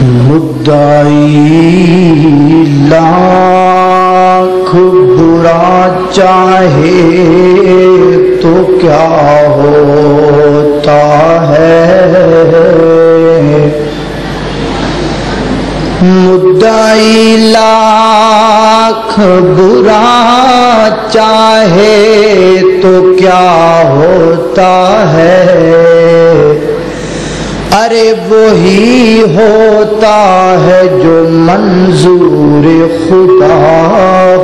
مدعی لاکھ برا چاہے تو کیا ہوتا ہے، مدعی لاکھ برا چاہے تو کیا ہوتا ہے، ارے وہی ہوتا ہے جو منظور خدا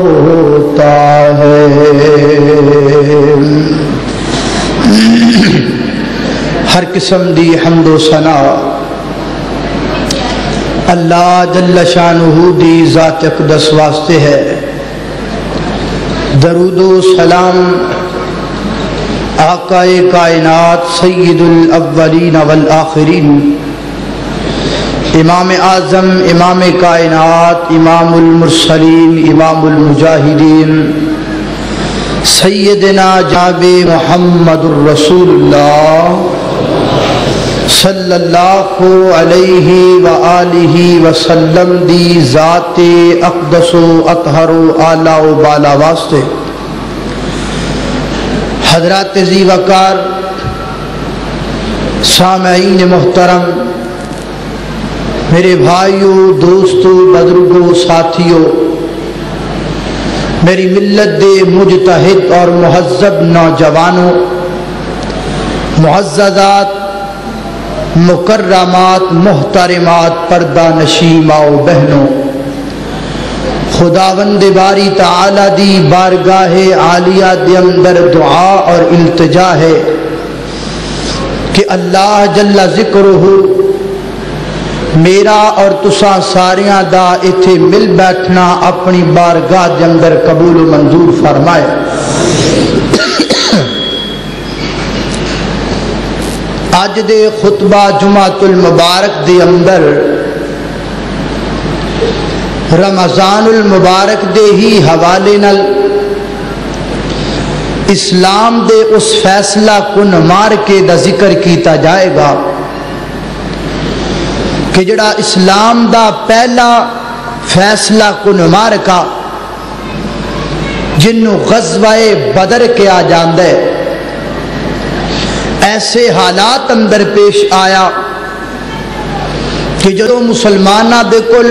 ہوتا ہے۔ ہر قسم دی حمد و ثنا اللہ جل شانہ دی ذات اقدس واسطے ہے۔ درود و سلام آقا کائنات سید الاولین والآخرین، امام اعظم امام کائنات امام المرسلین امام المجاہدین سیدنا جناب محمد الرسول اللہ صلی اللہ علیہ وآلہ وسلم دی ذات اقدس و اطہر و اعلی و بالا واسطے۔ حضرات ذی وقار سامعین محترم، میرے بھائیوں دوستوں بزرگوں ساتھیوں، میری ملت دے مجتہد اور مہذب نوجوانوں، معززات مکرمات محترمات پردہ نشین ماؤ بہنوں، خداوند باری تعالی دی بارگاہ عالیہ دے اندر دعا اور التجا ہے کہ اللہ جل ذکرہ میرا اور تساں ساریاں دا ایتھے مل بیٹھنا اپنی بارگاہ دے اندر قبول و منظور فرمائے۔ آج دے خطبہ جمعۃ المبارک دے اندر رمضان المبارک دے ہی حوالے نال اسلام دے اس فیصلہ کن مارکے دا ذکر کیتا جائے گا کہ جڑا اسلام دا پہلا فیصلہ کن مارکا جنوں غزوہ بدر کیا جاندہ ہے، ایسے حالات اندر پیش آیا کہ جدو مسلمانہ دے کل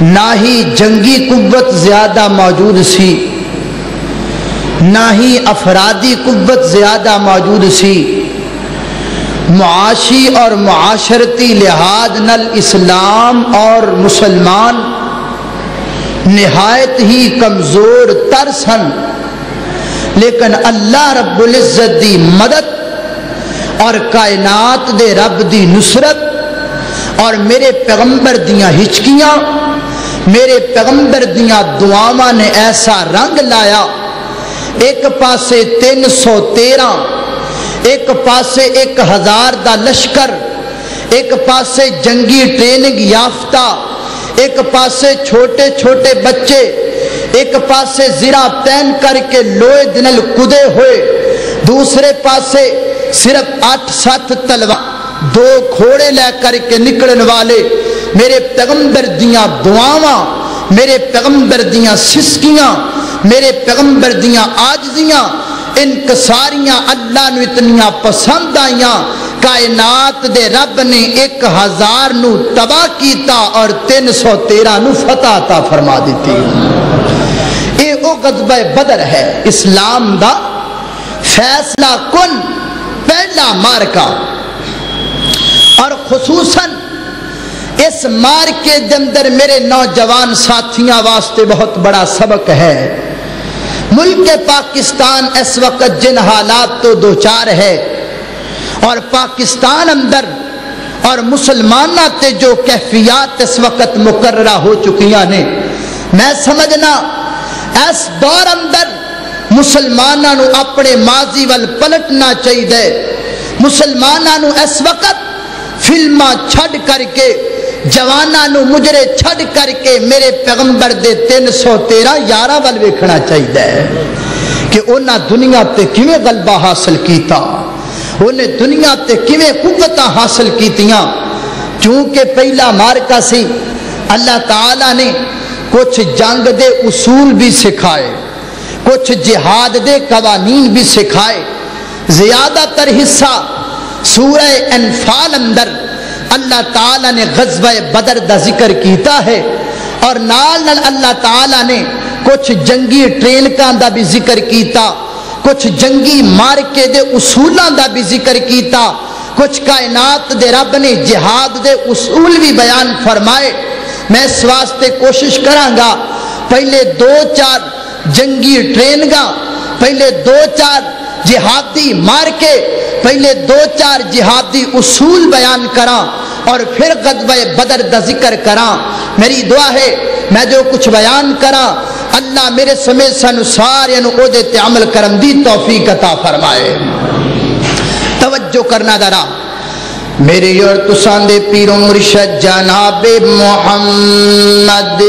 نہ ہی جنگی قوت زیادہ موجود سی، نہ ہی افرادی قوت زیادہ موجود سی، معاشی اور معاشرتی لحاظ نل اسلام اور مسلمان نہایت ہی کمزور تر سن، لیکن اللہ رب العزت دی مدد اور کائنات دے رب دی نصرت اور میرے پیغمبر دیاں ہچکیاں، میرے پیغمبر دیاں دعاواں نے ایسا رنگ لایا، ایک پاسے 313، ایک پاسے 1000 دا لشکر، ایک پاسے جنگی ٹریننگ یافتہ، ایک پاسے چھوٹے چھوٹے بچے، ایک پاسے زرہ پہن کر کے لوہے دنل کدے ہوئے، دوسرے پاسے صرف 8-7 تلوار 2 کھوڑے لے کر کے نکلن والے، میرے پیغمبر دیاں دعاواں، میرے پیغمبر دیاں سسکیاں، میرے پیغمبر دیاں آجزیاں، انکساریاں اللہ نو اتنیاں پسند آئیاں، کائنات دے رب نے 1000 نو تباہ کیتا اور 313 نو فتح عطا فرما دیتی۔ اے او غزوہ بدر ہے، اسلام دا فیصلہ کن پہلا مارکا، اور خصوصاً اس مارکے دے اندر میرے نوجوان ساتھیاں واسطے بہت بڑا سبق ہے۔ ملک پاکستان اس وقت جن حالات تو دوچار ہے، اور پاکستان اندر اور مسلمانہ تے جو کیفیات اس وقت مقررہ ہو چکیاں نے، میں سمجھنا اس دور اندر مسلمانہ نو اپنے ماضی وال پلٹنا چاہیے، مسلمانہ نو اس وقت فلمہ چھڑ کر کے، جوانہ نو مجرے چھڑ کر کے میرے پیغمبر دے 313 یارہ وال ویکھنا چاہیے کہ انہاں دنیا تے کیویں غلبہ حاصل کیتا، انہیں دنیا تے کیویں قوتاں حاصل کیتیاں، چونکہ پہلا مارکا سی، اللہ تعالیٰ نے کچھ جنگ دے اصول بھی سکھائے، کچھ جہاد دے قوانین بھی سکھائے۔ زیادہ تر حصہ سورہ انفال اندر اللہ تعالیٰ نے غزوہ بدر دا ذکر کیتا ہے، اور نال نال اللہ تعالیٰ نے کچھ جنگی ٹرینکاں دا بھی ذکر کیتا، کچھ جنگی مارکے دے اصولاں دا بھی ذکر کیتا، کچھ کائنات دے رب نے جہاد دے اصول بھی بیان فرمائے۔ میں اس واسطے کوشش کرانگا پہلے دو چار جنگی ٹرینگاں، پہلے دو چار جہادی مارکے، پہلے دو چار جہادی اصول بیان کراں اور پھر غزوہ بدر دا ذکر کراں۔ میری دعا ہے میں جو کچھ بیان کراں اللہ میرے سمیت سانو سارے او دے تے عمل کرن دی توفیق عطا فرمائے۔ توجہ کرنا ذرا، میرے اور تساں دے پیر و مرشد جناب محمد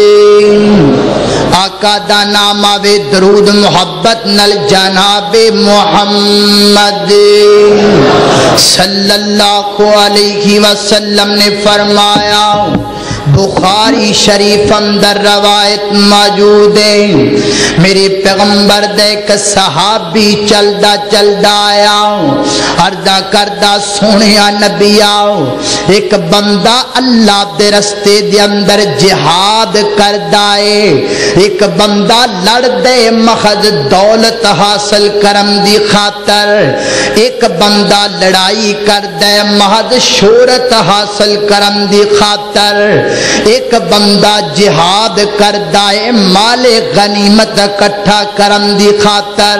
آقا دا نام آوے درود محبت نل جناب محمد صلی اللہ علیہ وسلم نے فرمایا، بخاری شریف اندر روایت موجود ہے، میرے پیغمبر دے ایک صحابی چلدا چلدا آیا، عرضہ کردہ سونیا نبی آؤ، ایک بندہ اللہ دے رستے دے اندر جہاد کردہ ہے، ایک بندہ لڑ دے محض دولت حاصل کرم دی خاطر، ایک بندہ لڑائی کردے محض شہرت حاصل کرم دی خاطر، ایک بندہ جہاد کردہ ہے مال غنیمت اکٹھا کرم دی خاطر،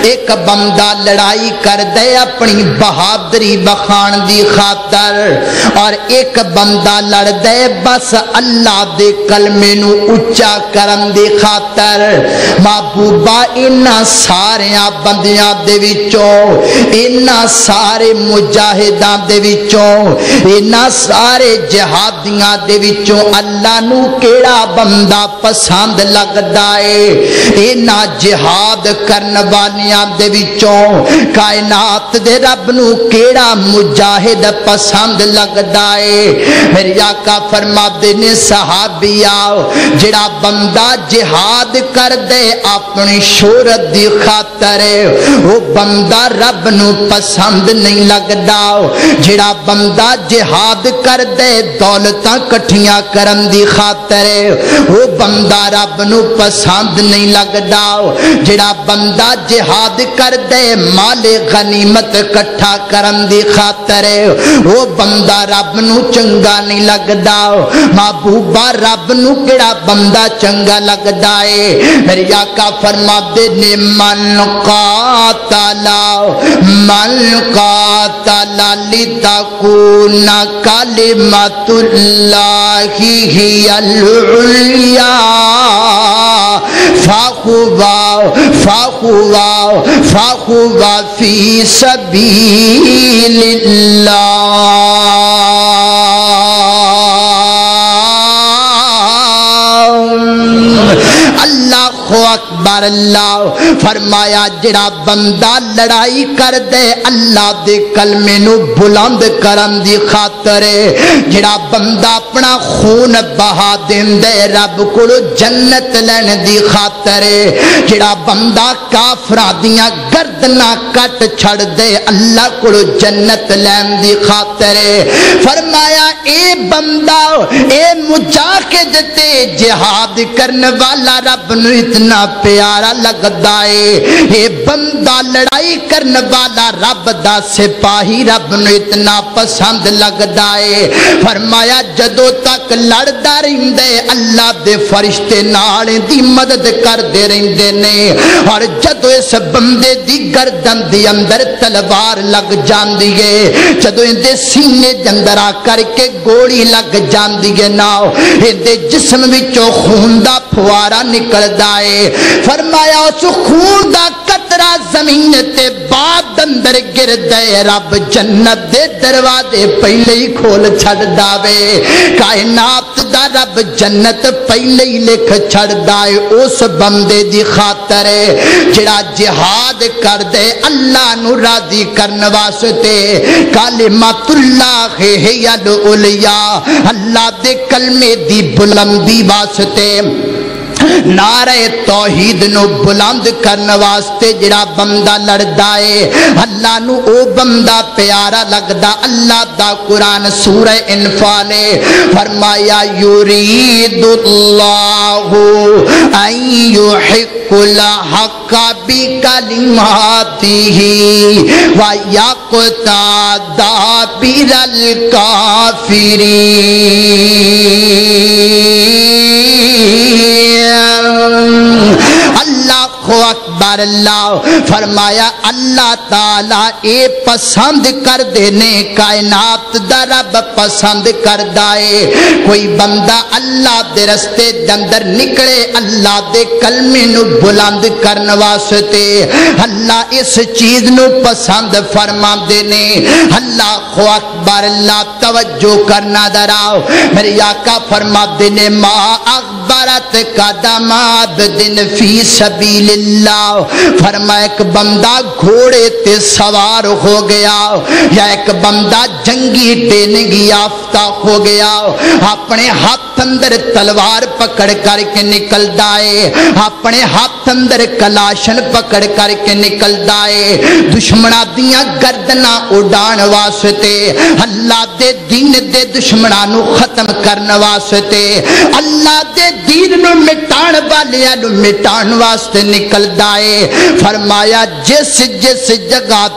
ایک بندہ لڑائی کردے اپنی بہادری بخان دی خاطر، اور ایک بندہ لڑ دے بس اللہ دے کلمے نو اچا کرم دی خاطر۔ محبوبہ انہاں سارے بندیاں دے وچوں، انہاں سارے مجاہداں دے وچوں، انہاں سارے جہادیاں دے وچوں اللہ نو کیڑا بندہ پسند لگدا ہے؟ انہاں جہاد کرن والیاں دے وچوں کائنات دے رب نو کیڑا مجاہد پسند لگدا ہے؟ میرے آقا فرماتے نے صحابی آؤ، جڑا بندہ جہاد کر دے اپنی شہرت دی خاطر وہ بندہ رب نو پسند نہیں لگدا، جڑا بندہ جہاد کر دے دولتاں کٹھیاں کرن دی خاطر وہ بندہ رب نو پسند نہیں لگدا، جڑا بندہ جہاد کر دے مال غنیمت کٹھا کرن دی خاطر وہ بندہ رب نو چنگا نہیں لگدا۔ محبوبہ رب نو کیڑا بندہ چنگا لگدا ہے؟ میرے آقا فرماتے نے من قاتل لتکون کلمۃ اللہ ہی العلیٰ فَهُوَ فِي سَبِيلِ اللَّهِ۔ اللہ اکبر، اللہ فرمایا جڑا بندہ لڑائی کر دے اللہ دے کلمے نو بلند کرن دی خاطر، جڑا بندہ اپنا خون بہا دیندے رب کو جنت لین دی خاطر، جڑا بندہ کافراں دیاں گردناں کٹ چھڑ دے اللہ کو جنت لین دی خاطر، فرمایا اے بندہ اے مجاہد تے جہاد کرن والا رب نو اتنا پیارا لگدا ہے، اے بندہ لڑائی کرن والا رب دا سپاہی رب نو اتنا پسند لگدا ہے۔ فرمایا جدوں تک لڑدا رہندے اللہ دے فرشتے نال دی مدد کردے رہندے نے، اور جدوں اس بندے دی گردن دی اندر تلوار لگ جاندی ہے، جدوں اندے سینے دے اندر آ کر کے گولی لگ جاندی ہے نا، اندے جسم وچوں خون دا پھوارا نکلدا ہے۔ فرمایا اس خون دا قطرہ سارا زمین تے بعد اندر گر دے رب جنت دے دروازے پہلے ہی کھول چھڑ داوے کائنات دا رب جنت پہلے ہی لکھ چھڑ دائے اس بندے دی خاطر جڑا جہاد کر دے اللہ نو راضی کرن واسطے کلمۃ اللہ ہی العلیاء اللہ دے کلمے دی بلندی واسطے نعرہ توحید نو بلند کرن واسطے جڑا بندہ لڑدا ہے اللہ نو او بندہ پیارا لگدا اللہ دا قرآن سورہ انفال فرمایا یرید اللہ ان یحق الحق بکلماتہ ویقطع دابر الکافرین اللہ اکبر اللہ فرمایا اللہ تعالیٰ اے پسند کر دینے کائنات دا رب پسند کر دائے کوئی بندہ اللہ دے رستے دندر نکلے اللہ دے کلمے نو بلند کرن واسطے اللہ اس چیز نو پسند فرما دینے اللہ اکبر اللہ توجہ کرنا دراؤ میرے آقا فرما دینے ما اخبرت قدم عبد فی سبیل اللہ فرمایا ایک بندہ گھوڑے تے سوار ہو گیا یا ایک بندہ جنگی ٹریننگ یافتہ ہو گیا اپنے ہاتھ اندر تلوار پکڑ کر کے نکل دائے اپنے ہاتھ اندر کلاشن پکڑ کر کے نکل دائے دشمنہ دیاں گردنا اڑان واسطے اللہ دے دین دے دشمنانو ختم کرن واسطے اللہ دے دین نو مٹان والیاں نو مٹان واسطے نکل دائے فرمایا جس جس جگہ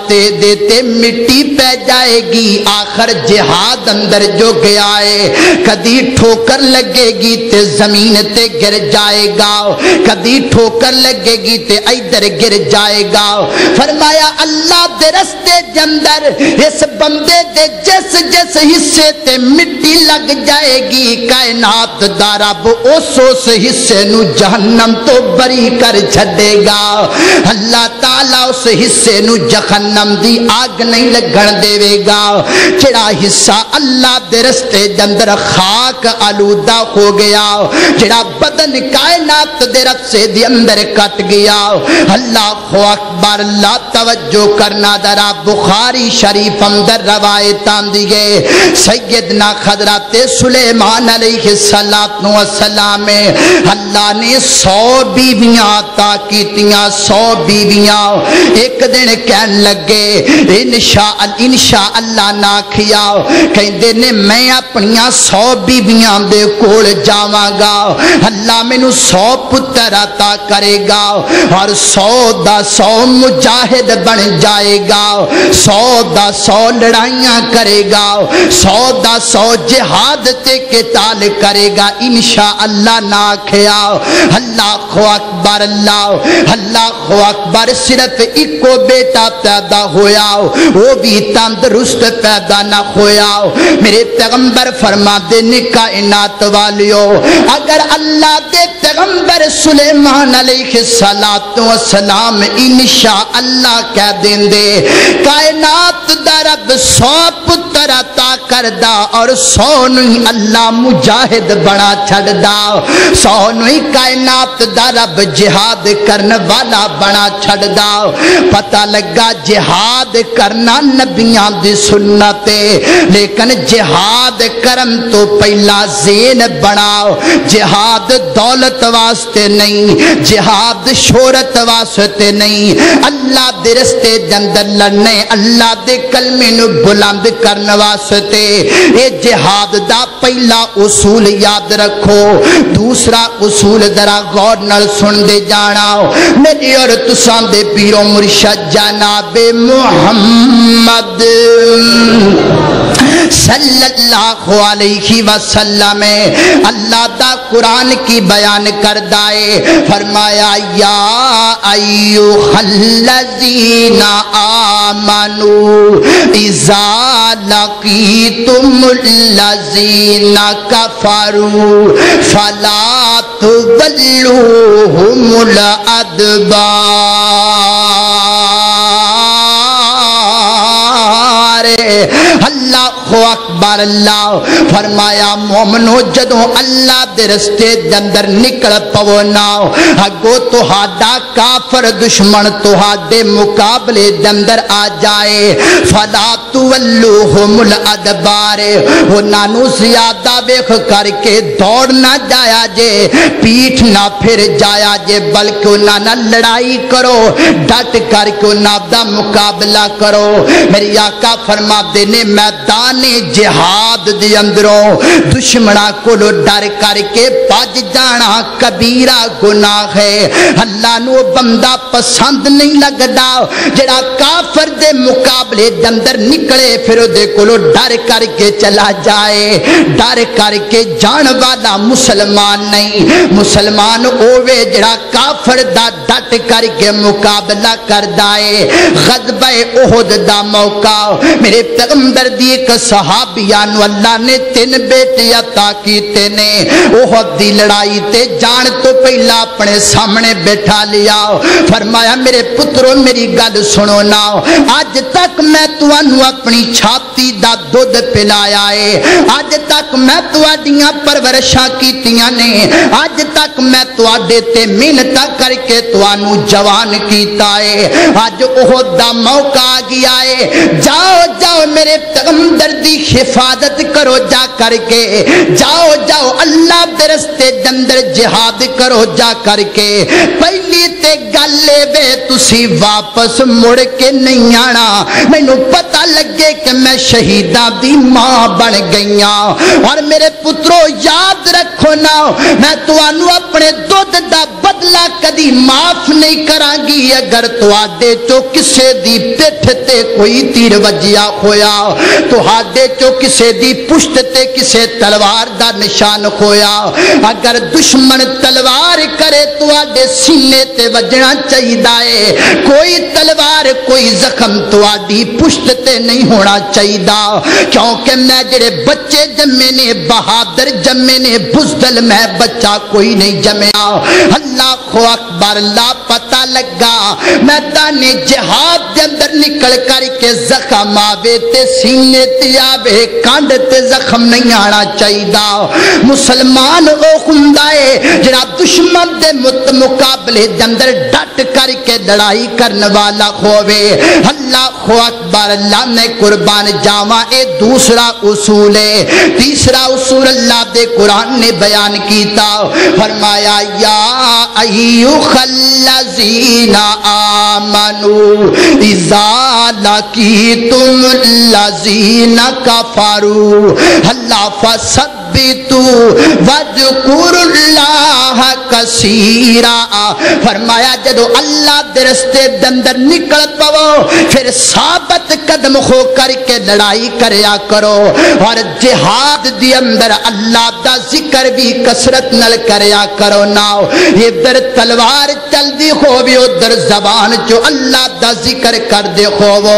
تے دیتے مٹی پہ جائے گی آخر جہاد اندر جو گیا ہے کدی ٹھوکر لگے گی تے زمین تے گر جائے گا کدی ٹھوکر لگے گی تے ادھر گر جائے گا فرمایا اللہ دے رستے جندر اس بندے دے جس جس حصے تے مٹی لگ جائے گی کائنات دا رب اس حصے نو جہنم تو بری کر چھڑے گا اللہ تعالیٰ اس حصے نو جہنم دی آگ نہیں لگن دے گا جڑا حصہ اللہ دے رستے اندر خاک آلودہ ہو گیا جڑا بدن کائنات دے رستے دے اندر کٹ گیا اللہ اکبر اللہ توجہ کرنا درا بخاری شریف اندر روایتان دیئے سیدنا حضرت سلیمان علیہ السلام اللہ نے 100 بیویاں عطا کیتیاں 100 بیویاں ایک دن کہن لگے انشاءاللہ نہ کھیا کہندے نے میں اپنیاں 100 بیویاں دے کول جاواں گا اللہ میں نو 100 پتر عطا کرے گا اور 100 دا 100 مجاہد بن جائے گا 100 دا 100 لڑائیاں کرے گا 100 دا 100 جہاد تے قتال کرے گا انشاءاللہ نہ کھیا اللہ اکبر اللہ اکبر صرف ایکو بیٹا پیدا ہویا وہ بھی تندرست پیدا نہ ہویا میرے پیغمبر فرما دینے کائنات والیو اگر اللہ دے پیغمبر سلیمان علیہ السلام انشاءاللہ کہہ دیں دے کائنات دا رب 100 پتر عطا کردہ اور 100 نوی اللہ مجاہد بنا چھڑ دا 100 نوی کائنات دا رب جہاد کرنے والا بنا چھڑ دا پتہ لگا جہاد کرنا نبیاں دی سنتے لیکن جہاد کرن تو پہلا زین بناؤ جہاد دولت واسطے نہیں جہاد شہرت واسطے نہیں اللہ دے رستے جندر لڑنے اللہ دے کلمے نو بلند کرن واسطے اے جہاد دا پہلا اصول یاد رکھو دوسرا اصول ذرا غور نال سن دے جانا میری اور تساں دے پیرو مرشد جناب محمد صلی اللہ علیہ وسلم اللہ دا قرآن کی بیان کردائے فرمایا یا ایوہ الذین آمنوا اذا لقیتم الذین کفروا فلا تولوهم الادبار۔ اللہ اکبر۔ اللہ فرمایا مومنو جدوں اللہ دے رستے دے اندر نکل پو نا اگو تہاڈا کافر دشمن تہاڈے مقابلے دے اندر آ جائے فلا تولوهم الادبار، انہاں نو زیادہ ویکھ کر کے دوڑ نہ جایا جے، پیٹھ نہ پھر جایا جے، بلکہ انہاں نال لڑائی کرو، ڈٹ کر کے انہاں دا مقابلہ کرو۔ میری آقا فرماتے نے میدان جہاد دے اندروں دشمناں کولو ڈر کر کے بھج جانا کبیرہ گناہ ہے۔ اللہ نو بندہ پسند نہیں لگدا جڑا کافر دے مقابلے دے اندر نکلے پھر دے کولو ڈر کر کے چلا جائے۔ ڈر کر کے جان والا مسلمان نہیں، مسلمان اوے جڑا کافر دا ڈٹ کر کے مقابلہ کردا ہے۔ غزوہ احد دا موقع میرے پیغمبر دی ایک صحابیان اللہ نے 3 بیٹے عطا کیتے نے۔ احد دی لڑائی تے جان تو پہلا اپنے سامنے بیٹھا لیا، فرمایا میرے پترو میری گل سنو نا، آج تک میں تانوں اپنی چھاتی دا دودھ پلایا ہے، آج تک میں تواڈیاں پرورشاں کیتیاں نے، آج تک میں تواڈے تے محنت کر کے تانوں جوان کیتا ہے، آج احد دا موقع آ گیا ہے، جاؤ جاؤ میرے پیغمبر دی حفاظت کرو جا کر کے، جاؤ جاؤ اللہ دے رستے دے اندر جہاد کرو جا کر کے۔ پہلی تے گل وے تسی واپس مڑ کے نہیں آنا، مینوں پتہ لگے کہ میں شہیداں دی ماں بن گئیاں، اور میرے پترو یاد رکھو نا میں تانوں اپنے دودھ دا بدلہ کدی معاف نہیں کراں گی اگر تواڈے چوں کسے دی پٹھ تے کوئی تیر وجیا ہویا، تہاڈے چوں کسے دی پشت تے کسے تلوار دا نشان ہویا، اگر دشمن تلوار کرے تواڈے سینے تے وجنا چاہیدا ہے، کوئی تلوار کوئی زخم تواڈی پشت تے نہیں ہونا چاہیدا، کیونکہ میں جڑے بچے جمے نے بہادر جمے نے، بزدل میں بچہ کوئی نہیں جمیا۔ اللہ اکبر۔ اللہ پتہ لگا میدان جہاد دے اندر نکل کر کے زخم آوے تے سینے تے آوے کانڈ تے زخم نہیں آنا چاہیدا۔ مسلمان او ہوندا ہے جڑا دشمن دے مقابلے دے اندر ڈٹ کر کے لڑائی کرنے والا ہووے۔ اللہ اکبر۔ اللہ نے قربان جاواں اے دوسرا اصول ہے۔ تیسرا اصول اللہ دے قرآن نے بیان کیتا، فرمایا یا ایھا الذین آمنوا اذا لقیتم الذین کفروا اللہ فثبتوا واذکروا اللہ کثیرا۔ فرمایا جدو اللہ دے رستے دے اندر نکل پو پھر ثابت قدم ہو کر کے لڑائی کریا کرو، اور جہاد دی اندر اللہ دا ذکر بھی کثرت نال کریا کرو نا۔ ادھر تلوار چل دی ہووی ادھر زبان چو اللہ دا ذکر کر دے ہوو،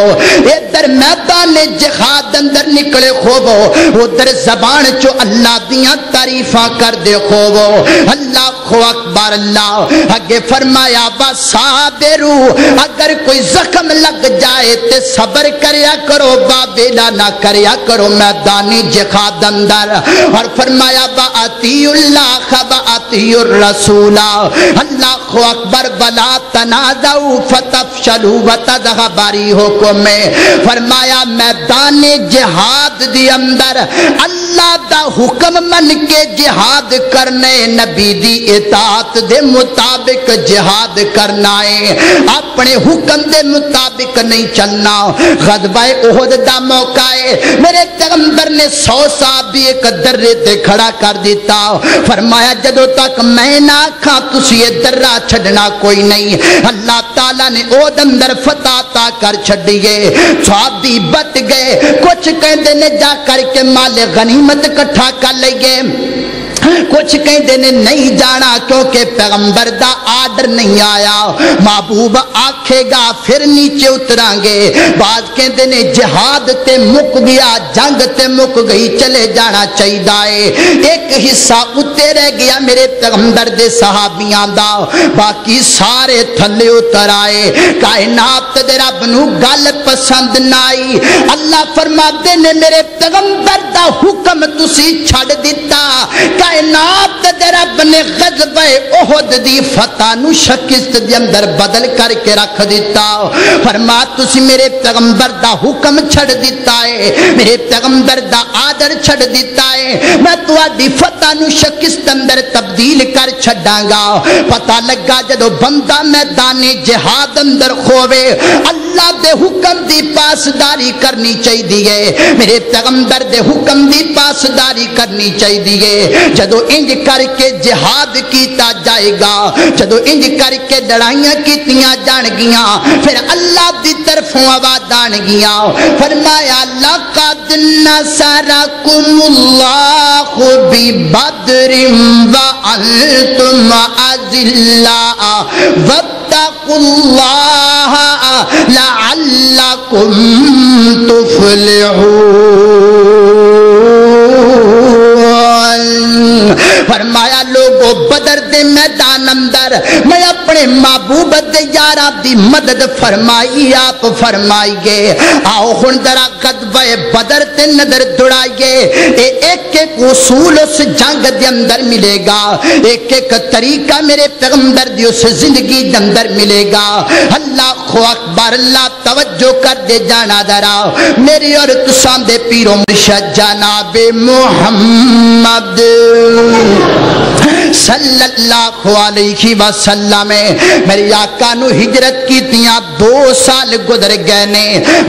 ادھر میدان جہاد اندر نکلے ہوو ادھر زبان چو اللہ دیاں تعریفاں کر دے ہوو۔ اللہ اکبر۔ اللہ اگے فرمایا وصابرو، اگر کوئی زخم لگ جائے تے صبر کریا کرو، باویلا نہ کریا کرو میدان جہاد اندر، اور فرمایا واطیعوا اللہ واطیعوا الرسول۔ اللہ اکبر۔ ولا تنازعوا فتفشلوا وتذهب ريحكم، فرمایا میدان جہاد دی اندر اللہ دا حکم من کے جہاد کرنے، نبی دی اطاعت دے مطابق جہاد کرنا ہے، اپنے حکم دے مطابق نہیں چلنا۔ غزوہ احد دا موقع ہے، میرے پیغمبر نے 100 صحابی ایک درے تے کھڑا کر دیتا، فرمایا جدوں تک میں نہ کھا تسی یہ درہ چھڑنا کوئی نہیں۔ اللہ تعالیٰ نے احد اندر فتح عطا کر چھڑیے، صحابی بٹ گئے، کچھ کہندے نے جا کر کے مال غنیمت کٹھا کر لئیے، کچھ کہندے نے نہیں جانا کیونکہ پیغمبر دا آرڈر نہیں آیا، محبوب آکھے گا پھر نیچے اتران گے، بعض کہندے نے جہاد تے مک گیا، جنگ تے مک گئی، چلے جانا چاہیے، ایک حصہ اتے رہ گیا میرے پیغمبر دے صحابیاں دا، باقی سارے تھلے اتر آئے۔ کائنات دے رب نو گل پسند نہ آئی، اللہ فرماتے نے میرے پیغمبر دا حکم تسی چھڑ دیتا، کائنات دے رب نے غزوہ احد دی فتح نو شکست دے اندر بدل کر کے رکھ دیتا، فرما تسی میرے پیغمبر دا حکم چھڑ دیتا ہے، میرے پیغمبر دا آدر چھڑ دیتا ہے، میں تواڈی فتح نو شکست اندر تبدیل کر چھڈاں گا۔ پتہ لگا جدو بندہ میدان جہاد اندر کھوے اللہ دے حکم دی پاسداری کرنی چاہیے، میرے پیغمبر دے حکم دی پاسداری کرنی چاہیے۔ جدو انج کر کے جہاد کیتا جائے گا، جدو انج کر کے لڑائیاں کیتیاں جان گیاں، پھر اللہ دی طرفوں آواز آن گیاں، فرمایا لقد نصرکم اللہ ببدر وانتم اذلاء واتقوا اللہ لعلکم تفلحون۔ فرمایا لوگو بدر دے میدان اندر میں اپنے محبوب دے یارا دی مدد فرمائی، آپ فرمائیے، آؤ ہن ذرا غزوہ بدر تے نظر دوڑائیے، ایک ایک اصول اس جنگ دے اندر ملے گا، ایک ایک طریقہ میرے پیغمبر دی اس زندگی دے اندر ملے گا۔ اللہ اکبر، اللہ توجہ کر دے جانا ذرا میری اور تساں دے پیرو مرشد جناب محمد صلی اللہ علیہ وسلم، میری آقا نو ہجرت کی تیاں 2 سال گزر گئے نے،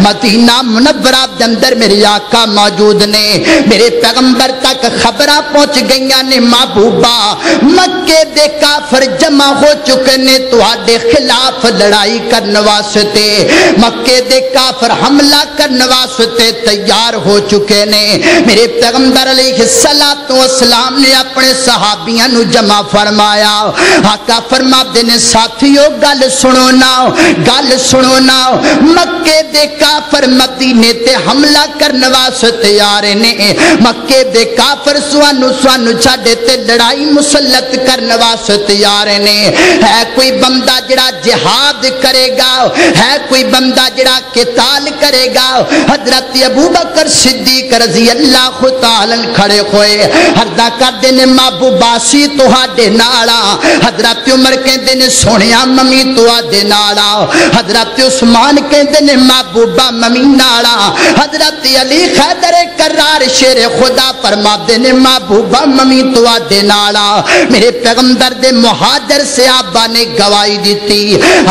مدینہ منورہ دے اندر میری آقا موجود نے، میرے پیغمبر تک خبراں پہنچ گئیاں نے محبوبہ مکے دے کافر جمع ہو چکے نے تواڈے خلاف لڑائی کرن واسطے، مکے دے کافر حملہ کرن واسطے تیار ہو چکے نے، میرے پیغمبر علیہ السلام نے اپنے صحابیاں نو جمع فرمایا، آقا فرماتے نے ساتھیو گل سنو نا، گل سنو نا، مکے دے کافر مدینے تے حملہ کرن واسطے آ رہے نے، مکے دے کافر سوانو چھڈے تے لڑائی مسلط کرن واسطے آ رہے نے، ہے کوئی بندہ جڑا جہاد کرے گا، ہے کوئی بندہ جڑا قتال کرے گا؟ حضرت ابوبکر صدیق رضی اللہ تعالی کھڑے ہوئے، ہردا کردے نے محبوبہ سی تہاڈے نالا، حضرت عمر کہندے نے سونیا ممی تہاڈے نالا، حضرت عثمان کہندے نے محبوبہ ممی نالا، حضرت علی حیدر کرار شیر خدا فرماتے نے محبوبہ ممی تہاڈے نالا، میرے پیغمبر دے مہاجر صحابہ نے گواہی دیتی،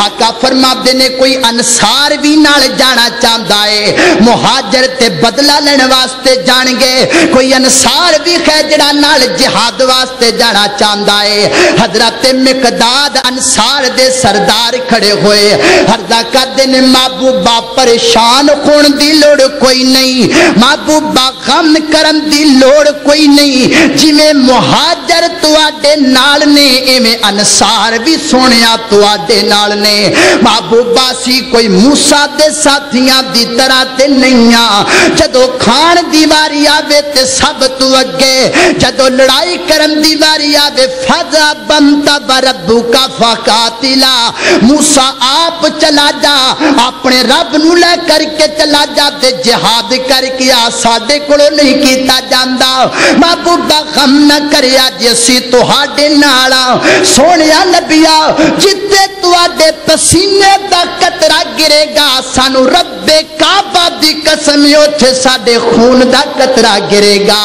آقا فرماتے نے کوئی انصار بھی نال جانا چاہتا ہے، مہاجر تے بدلہ لینے واسطے جان گے، کوئی انصار بھی خیجڑا نال جہاد واسطے جانا چاہتا ہے، حضرت مقداد انصار دے سردار کھڑے ہوئے، ہردا کردے نے محبوبہ پریشان خون دی لوڑ کوئی نہیں، محبوبہ غم کرن دی لوڑ کوئی نہیں، جی میں مہاجر تواڈے نال نے ایویں انصار بھی سونیا تواڈے نال نے، محبوبہ سی کوئی موسیٰ دے ساتھیاں دی طرح تے نہیں آ، جدو کھان دیواری آوے تے سب تو اگے، جدو لڑائی کرن دیواری آوے فضا بنتا بربو کا فقاتلا، موسیٰ آپ چلا جا اپنے رب نو لے کر کے چلا جا تے جہاد کر کے ساڈے کولوں نہیں کیتا جاندا، محبوبہ غم نہ کریا جسی تہاڈے نال، سونیا نبیا جتے تواڈے پسینے دا قطرہ گرے گا سانو رب کعبہ دی قسم اوتھے ساڈے خون دا قطرہ گرے گا،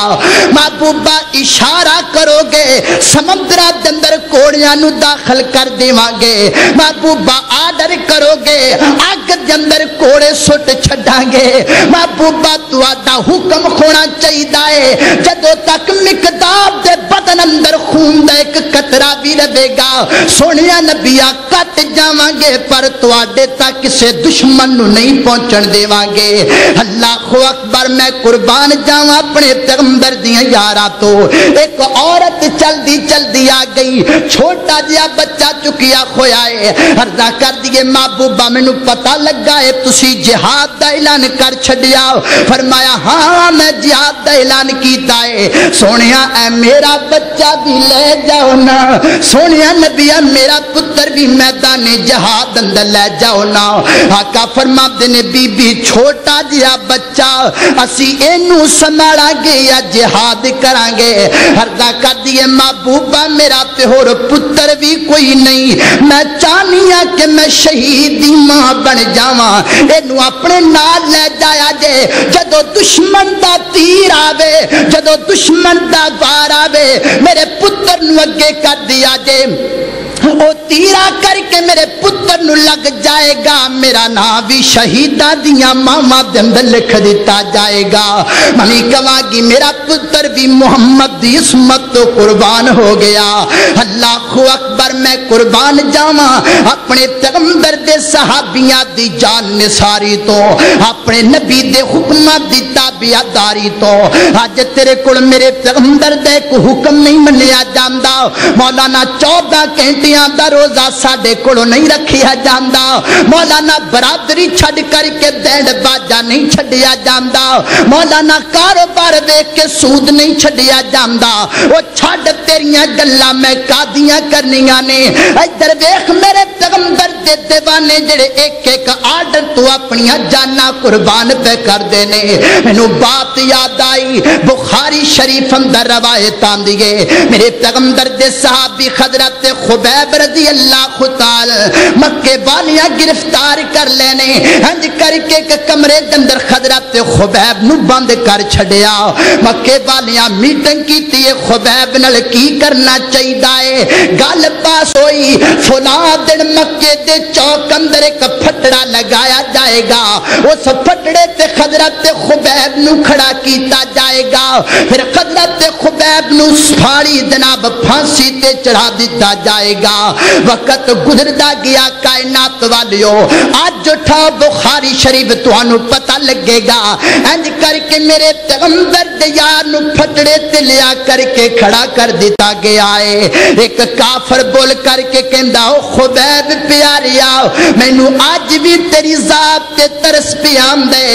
محبوبہ اشارہ کرو گے سمندرہ دے اندر کوڑیاں نو داخل کر دیواں گے، محبوبہ آرڈر کرو گے اگ دے اندر کوڑے سٹ چھڈاں گے، محبوبہ تہاڈا حکم ہونا چاہیے، جدوں تک مقداد دے بدن اندر خون دا ایک قطرہ بھی رہے گا سونیا نبیا کٹ جاواں گے، پر تواڈے تک کسے دشمن نو نہیں پہنچ پہنچن دیواں گے۔ اللہ اکبر، میں قربان جاواں اپنے پیغمبر دیاں یاراں تو۔ ایک عورت چلدی چلدی آ گئی، چھوٹا جہا بچہ چکیا کھویا ہے، عرض کر دیے محبوبہ مینوں پتہ لگا ہے تسی جہاد دا اعلان کر چھڈیا۔ فرمایا ہاں میں جہاد دا اعلان کیتا ہے۔ سونیا اے میرا بچہ بھی لے جاؤ نا، سونیا نبیا میرا پتر بھی میدان جہاد اندر لے جاؤ نا۔ آقا فرماتے نے بی بی چھوٹا جہا بچہ اسی اینو سنبھالاں گے یا جہاد کران گے؟ عرض کر دیے محبوبہ میرا تے ہور پتر بھی کوئی نہیں، میں چاہنی ہاں کہ میں شہید دی ماں بن جاواں، اینو اپنے نال لے جایا جے، جدو دشمن دا تیر آوے، جدو دشمن دا وار آوے میرے پتر نو اگے کر دیا جے، وہ تیرا کر کے میرے پتر نو لگ جائے گا، میرا نام بھی شہیدہ دیاں ماما دے اندر لکھ دیتا جائے گا۔ منی کہاں گی میرا پتر بھی محمد دی عصمت تو قربان ہو گیا۔ اللہ اکبر، میں قربان جاواں اپنے پیغمبر دے صحابیاں دی جان نثاری تو، اپنے نبی دے حکمات دی تابعداری تو۔ اج تیرے کول میرے پیغمبر دے کو حکم نہیں منیا جاندا، مولانا 14 گھنٹے دا روزہ ساڈے کولوں نہیں رکھیا جاندا، مولانا برادری چھڈ کر کے دینڈ باجا نہیں چھڈیا جاندا، مولانا کاروبار ویکھ کے سود نہیں چھڈیا جاندا۔ او چھڈ تیریاں گلاں میں کادیاں کرنیاں نے، ادھر ویکھ میرے پیغمبر دے دیوانے جڑے ایک ایک آرڈر تو اپنیاں جاناں قربان پہ کر دے نے۔ مینوں بات یاد آئی بخاری شریف اندر روایت آندی ہے، میرے پیغمبر دے صحابی حضرت خبیب رضی اللہ تعالی مکے والیاں گرفتار کر لینے، ہنج کر کے ایک کمرے دے اندر حضرت خبیب نو بند کر چھڈیا۔ مکے والیاں میٹنگ کیتی ہے خبیب نال کی کرنا چاہیے، گل پاس ہوئی فلاں دن مکے دے چوک اندر ایک پھٹڑا لگایا جائے گا، اس پھٹڑے تے حضرت خبیب نو کھڑا کیتا جائے گا، پھر حضرت خبیب نو پھاڑی جناب پھانسی تے چڑھا دیتا جائے گا۔ وقت گزردا گیا کائنات والیو، آج اٹھا بخاری شریف تانوں پتہ لگے گا، انج کر کے میرے پیغمبر دے یار نو پھٹڑے تے لیا کر کے کھڑا کر دیتا گیا ہے۔ ایک کافر بول کر کے کہندا او خبیب پیاریا مینوں اج بھی تیری ذات تے ترس پیاندے،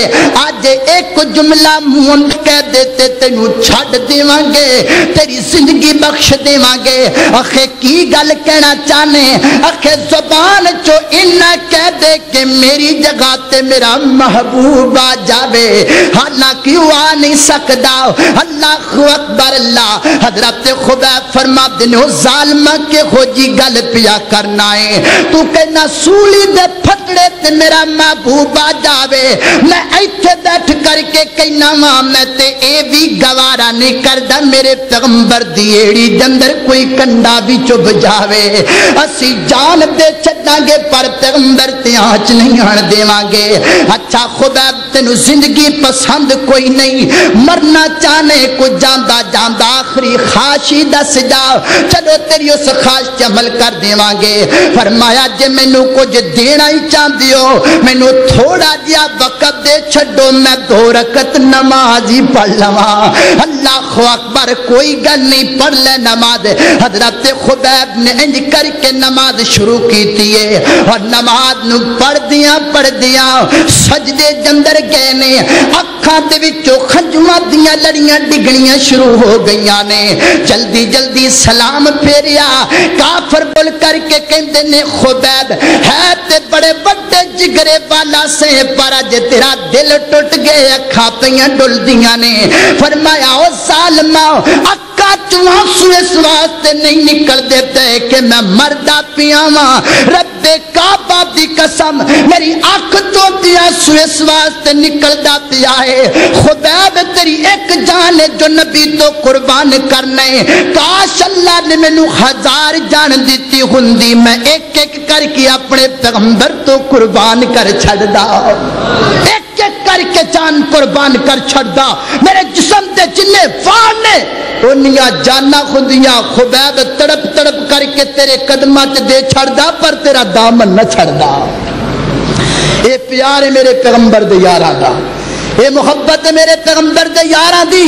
اج ایک جملہ منہ کہہ دے تے تینوں چھڈ دیواں گے، تیری زندگی بخش دیواں گے۔ اخے کی گل کہنا چاہنے، اخے زبان چو انہاں کہہ دے کہ میری جگہ تے میرا محبوب آ جاوے، حالانکہ وہ آ نہیں سکدا۔ اللہ اکبر، اللہ حضرت خبیب فرما دینے ظالمہ کے ہو جی گل پیا کرنا ہے، تو کہنا سولی دے پھٹڑے تے میرا محبوب آ جاوے، میں ایتھے بیٹھ کر کے کہنا ماں میں تے اے بھی گوارا نہیں کردا میرے پیغمبر دی ایڑی جندر کوئی کنڈا بھی چب جاوے، اسی جان دے چھڈاں گے پر پیغمبر تے آنچ نہیں آن دیواں گے۔ اچھا خبیب تینوں زندگی پسند کوئی نہیں، مرنا چاہنے کو جاندا جاندا آخری خواہشی دس جا، چلو تیری اس خواہش عمل کر دیواں گے۔ فرمایا جے مینوں کچھ دینا ہی چاہندے ہو مینوں تھوڑا جہا وقت دے چھڈو، میں 2 رکعت نماز ہی پڑھ لواں۔ اللہ اکبر، کوئی گل نہیں، پڑھ لے نماز۔ حضرت خبیب نے انج کر کے نماز شروع کیتی ہے، اور نماز نو پڑھ دیاں سجدے اندر گئے نے، اکھاں دے وچوں خنجواں دیاں لڑیاں ڈگنیاں شروع ہو گئیاں نے، جلدی جلدی سلام پھیریا۔ کافر بول کر کے کہندے نے خبیب ہے تے بڑے بڑے جگرے والا سے، پر اج تیرا دل ٹوٹ گئے، اکھاں پیاں ڈلدیاں نے۔ فرمایا او ظالما اکھاں چوں آنسو اس واسطے نہیں نکل دیتے کہ میں مردا پیاواں، رب کعبہ دی قسم میری اکھ تو دی آنسو اس واسطے نکلدا پیا ہے، خبیب تیری ایک جان ہے جو نبی تو قربان کرنے، کاش اللہ نے مینوں 1000 جان دیتی ہوندی، میں ایک ایک کر کے اپنے پیغمبر تو قربان کر چھڑدا، ایک ایک کر کے جان قربان کر چھڑدا، میرے جسم دے جنے فار نے انیاں جانا خندیاں، خبیب تڑپ تڑپ کر کے تیرے قدمات دے چھڑدا پر تیرا دامن نہ چھڑدا۔ اے پیار ہے میرے پیغمبر دے یاراں دا، اے محبت ہے میرے پیغمبر دے یاراں دی۔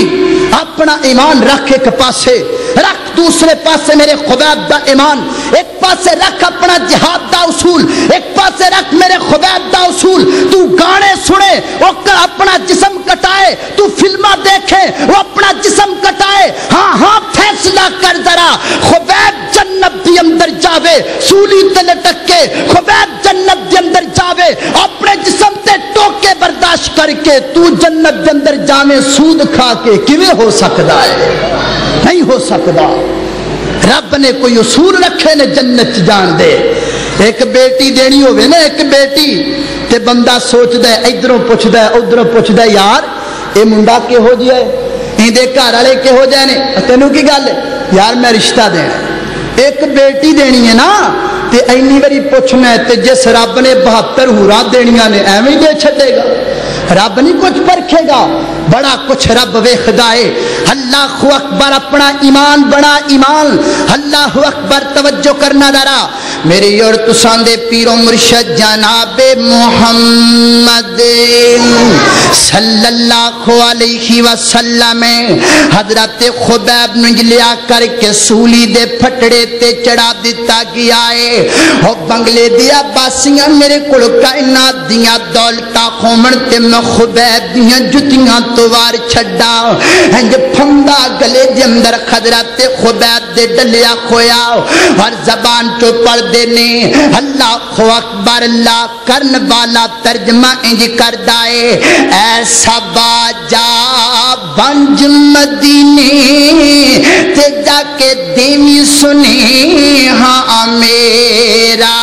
اپنا ایمان رکھ ایک پاسے، رکھ دوسرے پاسے میرے خبیب دا ایمان، ایک پاسے رکھ اپنا جہاد دا اصول، ایک پاسے رکھ میرے خبیب دا اصول۔ تو گانے سنے وہ اپنا جسم کٹائے، تو فلمہ دیکھے وہ اپنا جسم کٹائے، ہاں ہاں فیصلہ کر ذرا، خبیب جنت دی اندر جاوے سولی تے لٹک کے، خبیب جنت دی اندر جاوے اپنے جسم تے ٹوکے برداشت کر کے، تو جنت دے اندر جاوے سود کھا کے، کیویں ہو سکتا ہے؟ نہیں ہو سکتا۔ رب نے کوئی اصول رکھے نے جنت جان دے۔ ایک بیٹی دینی ہوئے نا، ایک بیٹی تے بندہ سوچدا ہے، ادھروں پوچھدا ہے ادھروں پوچھدا ہے، یار اے منڈا کہو جیا ہے، ایندے گھر والے کہو جے نے، تینوں کی گل ہے؟ یار میں رشتہ دینا، ایک بیٹی دینی ہے نا تے اینی باری پوچھنا ہے، تے جس رب نے 72 حوراں دینیاں نے ایویں دے چھڈے گا؟ رب نہیں کچھ پرکھے گا، بڑا کچھ رب ویکھدا ہے۔ اللہ اکبر، اپنا ایمان بڑا ایمان، اللہ اکبر، توجہ کرنا ذرا میری اور تساں دے پیر و مرشد جناب محمد صلی اللہ علیہ وسلم حضرت خبیب نو لیا کر کے سولی دے پھٹڑے تے چڑھا دیتا گیا ہے۔ او بنگلے دیا باسیاں میرے کول کائنات دیاں دولتاں کھومن تے میں خبیب دیاں جتیاں تو وار چھڈا، انج پھندا گلے دے اندر حضرت خبیب دے ڈلیا کھویا، اور زبان چو پڑھ دینے اللہ اکبر، اللہ کرن والا ترجمہ انج کردا ہے، ایسا باجا بنج مدینے تے جا کے دیوی سنے ہاں میرا،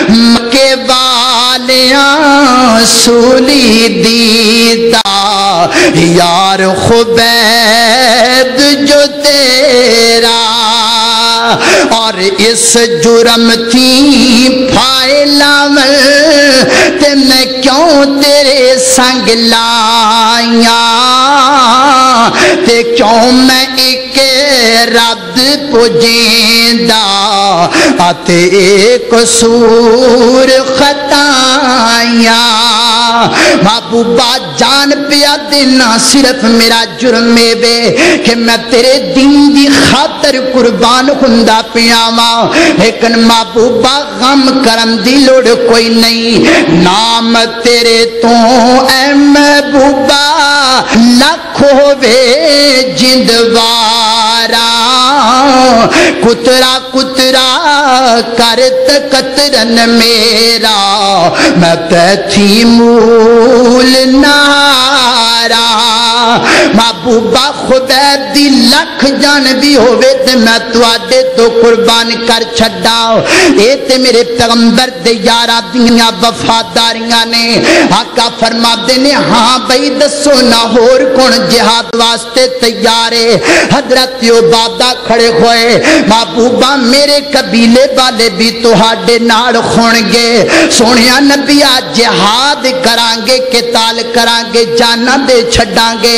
مکے والیاں سولی دیتا یار خبیب جو تیرا، اور اس جرم تھی پھائلاول تے میں کیوں تیرے سنگ لائیاں، تے کیوں میں ایک رد پجیندہ آتے ایک قصور خطائیاں، محبوبہ جان پیا دینا صرف میرا جرم بے کہ میں تیرے دین دی خاطر قربان ہندہ پیاما، لیکن محبوبہ غم کرم دی لوڑ کوئی نہیں، نام تیرے تو اے محبوبہ لکھ ہوئے جندوارا، کترا کترا کرت قطرن میرا، میں تیتھی مول نارا، محبوبہ خبیب دی لکھ جان بھی ہوئے تے میں تواڈے تو قربان کر چھڈا، اے تے میرے پیغمبر دے یارا دیاں وفاداریاں نے۔ آقا فرما دے نے ہاں بھئی دسو نہ ہور کون جہاد واسطے تیارے؟ حضرت عبادہ کھڑے ہوئے، محبوبہ میرے قبیلے والے بھی تہاڈے نال ہون گے، سونیا نبیا جہاد کرانگے قتال کرانگے جانا دے چھڈاں گے۔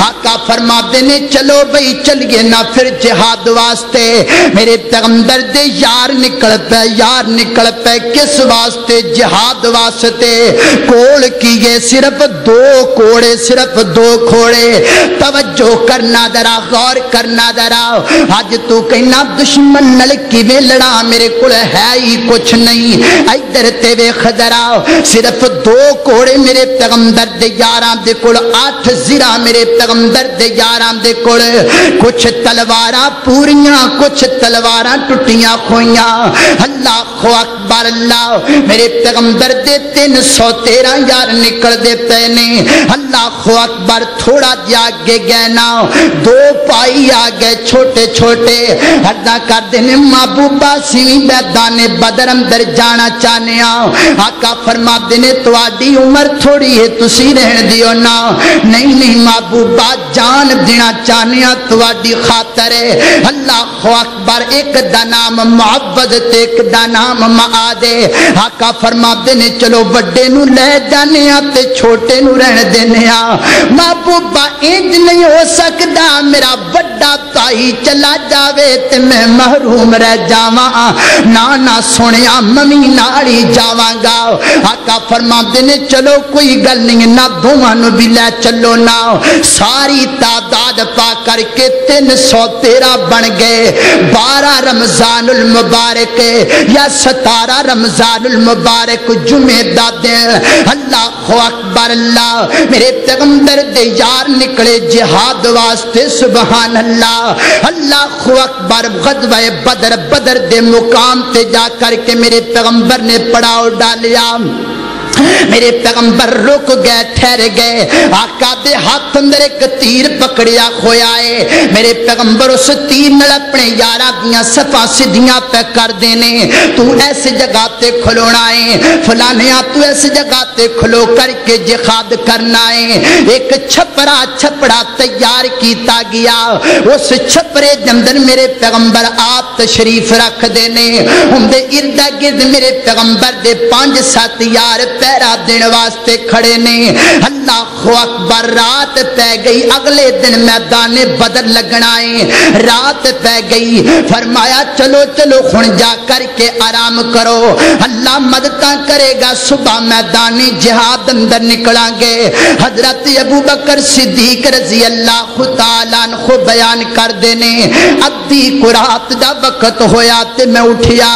آقا فرما دے نے چلو بھئی چلیے نہ پھر جہاد واسطے، میرے پیغمبر دے یار نکل پے، یار نکل پے کس واسطے؟ جہاد واسطے۔ کول کیے صرف 2 کوڑے، صرف 2 کھوڑے، توجہ کرنا ذرا، غور کرنا ذرا، آج تو کہنا دشمن نل کیویں لڑا، میرے کول ہے ہی کچھ نہیں، ادھر تے ویکھ ذرا، صرف 2 کوڑے میرے پیغمبر دے یاراں دے کول، 8 زرہ میرے پیغمبر دے یاراں دے کول، کچھ تلواراں پوریاں کچھ تلواراں ٹٹیاں کھوئیاں، اللہ اکبر، اللہ میرے پیغمبر دے 313 یار نکل دے پے نے، اللہ اکبر، تھوڑا جا آگے گئے نا 2 پائی آگے چھوٹے چھوٹے، ادا کر دینے محبوبہ سیویں میدان بدر اندر جانا چاہنے آؤ۔ آقا فرما دینے تو آڈی عمر تھوڑی ہے تسی رہن دیو نا، نہیں نہیں محبوبہ جان دینا چاہنے آؤ تو آڈی خاطر ہے۔ اللہ اکبر، ایک دا نام معبد تے ایک دا نام معادے۔ آقا فرما دینے چلو بڑے نو لے جانے آتے چھوٹے نو رہن دینے آؤ۔ محبوبہ انج نہیں ہو سکدا میرا بڑا بھائی چلا جاوے تے میں محروم رہ جاواں نہ سنیا ممی نال ہی جاواں گا آقا فرماندے نے چلو کوئی گل نہیں نہ دوواں نو بھی لے چلو نہ ساری تعداد پا کر کے 313 بن گئے 12 رمضان المبارک یا 17 رمضان المبارک جمعے دا دن اللہ اکبر اللہ میرے پیغمبر دے یار نکلے جہاد واسطے سبحان اللہ اللہ اکبر غزوہ بدر دے مقام تے جا کر کے میرے پیغمبر نے پڑاؤ ڈالیا میرے پیغمبر رک گئے ٹھہر گئے آقا دے ہاتھ اندر ایک تیر پکڑیا کھویا ہے میرے پیغمبر اس تیر نال اپنے یاراں دیاں صفاں سدھیاں پہ کر دینے تو ایسے جگہ تے کھلونا ہے فلانیاں تو ایسے جگہ تے کھلو کر کے جہاد کرنا ہے ایک چھپڑا تیار کیتا گیا اس چھپڑے دے اندر میرے پیغمبر آپ تشریف رکھ دینے ہن دے ارد گرد میرے پیغمبر دے 5-7 یار پیرا دن واسطے کھڑے نے اللہ اکبر رات پہ گئی اگلے دن میدان بدر لگنا ہے رات پہ گئی فرمایا چلو ہن جا کر کے آرام کرو اللہ مدداں کرے گا صبح میدانی جہاد اندر نکلاں گے حضرت ابوبکر صدیق رضی اللہ تعالیٰ عنہ بیان کر دینے ادھی رات دا وقت ہویا تے میں اٹھیا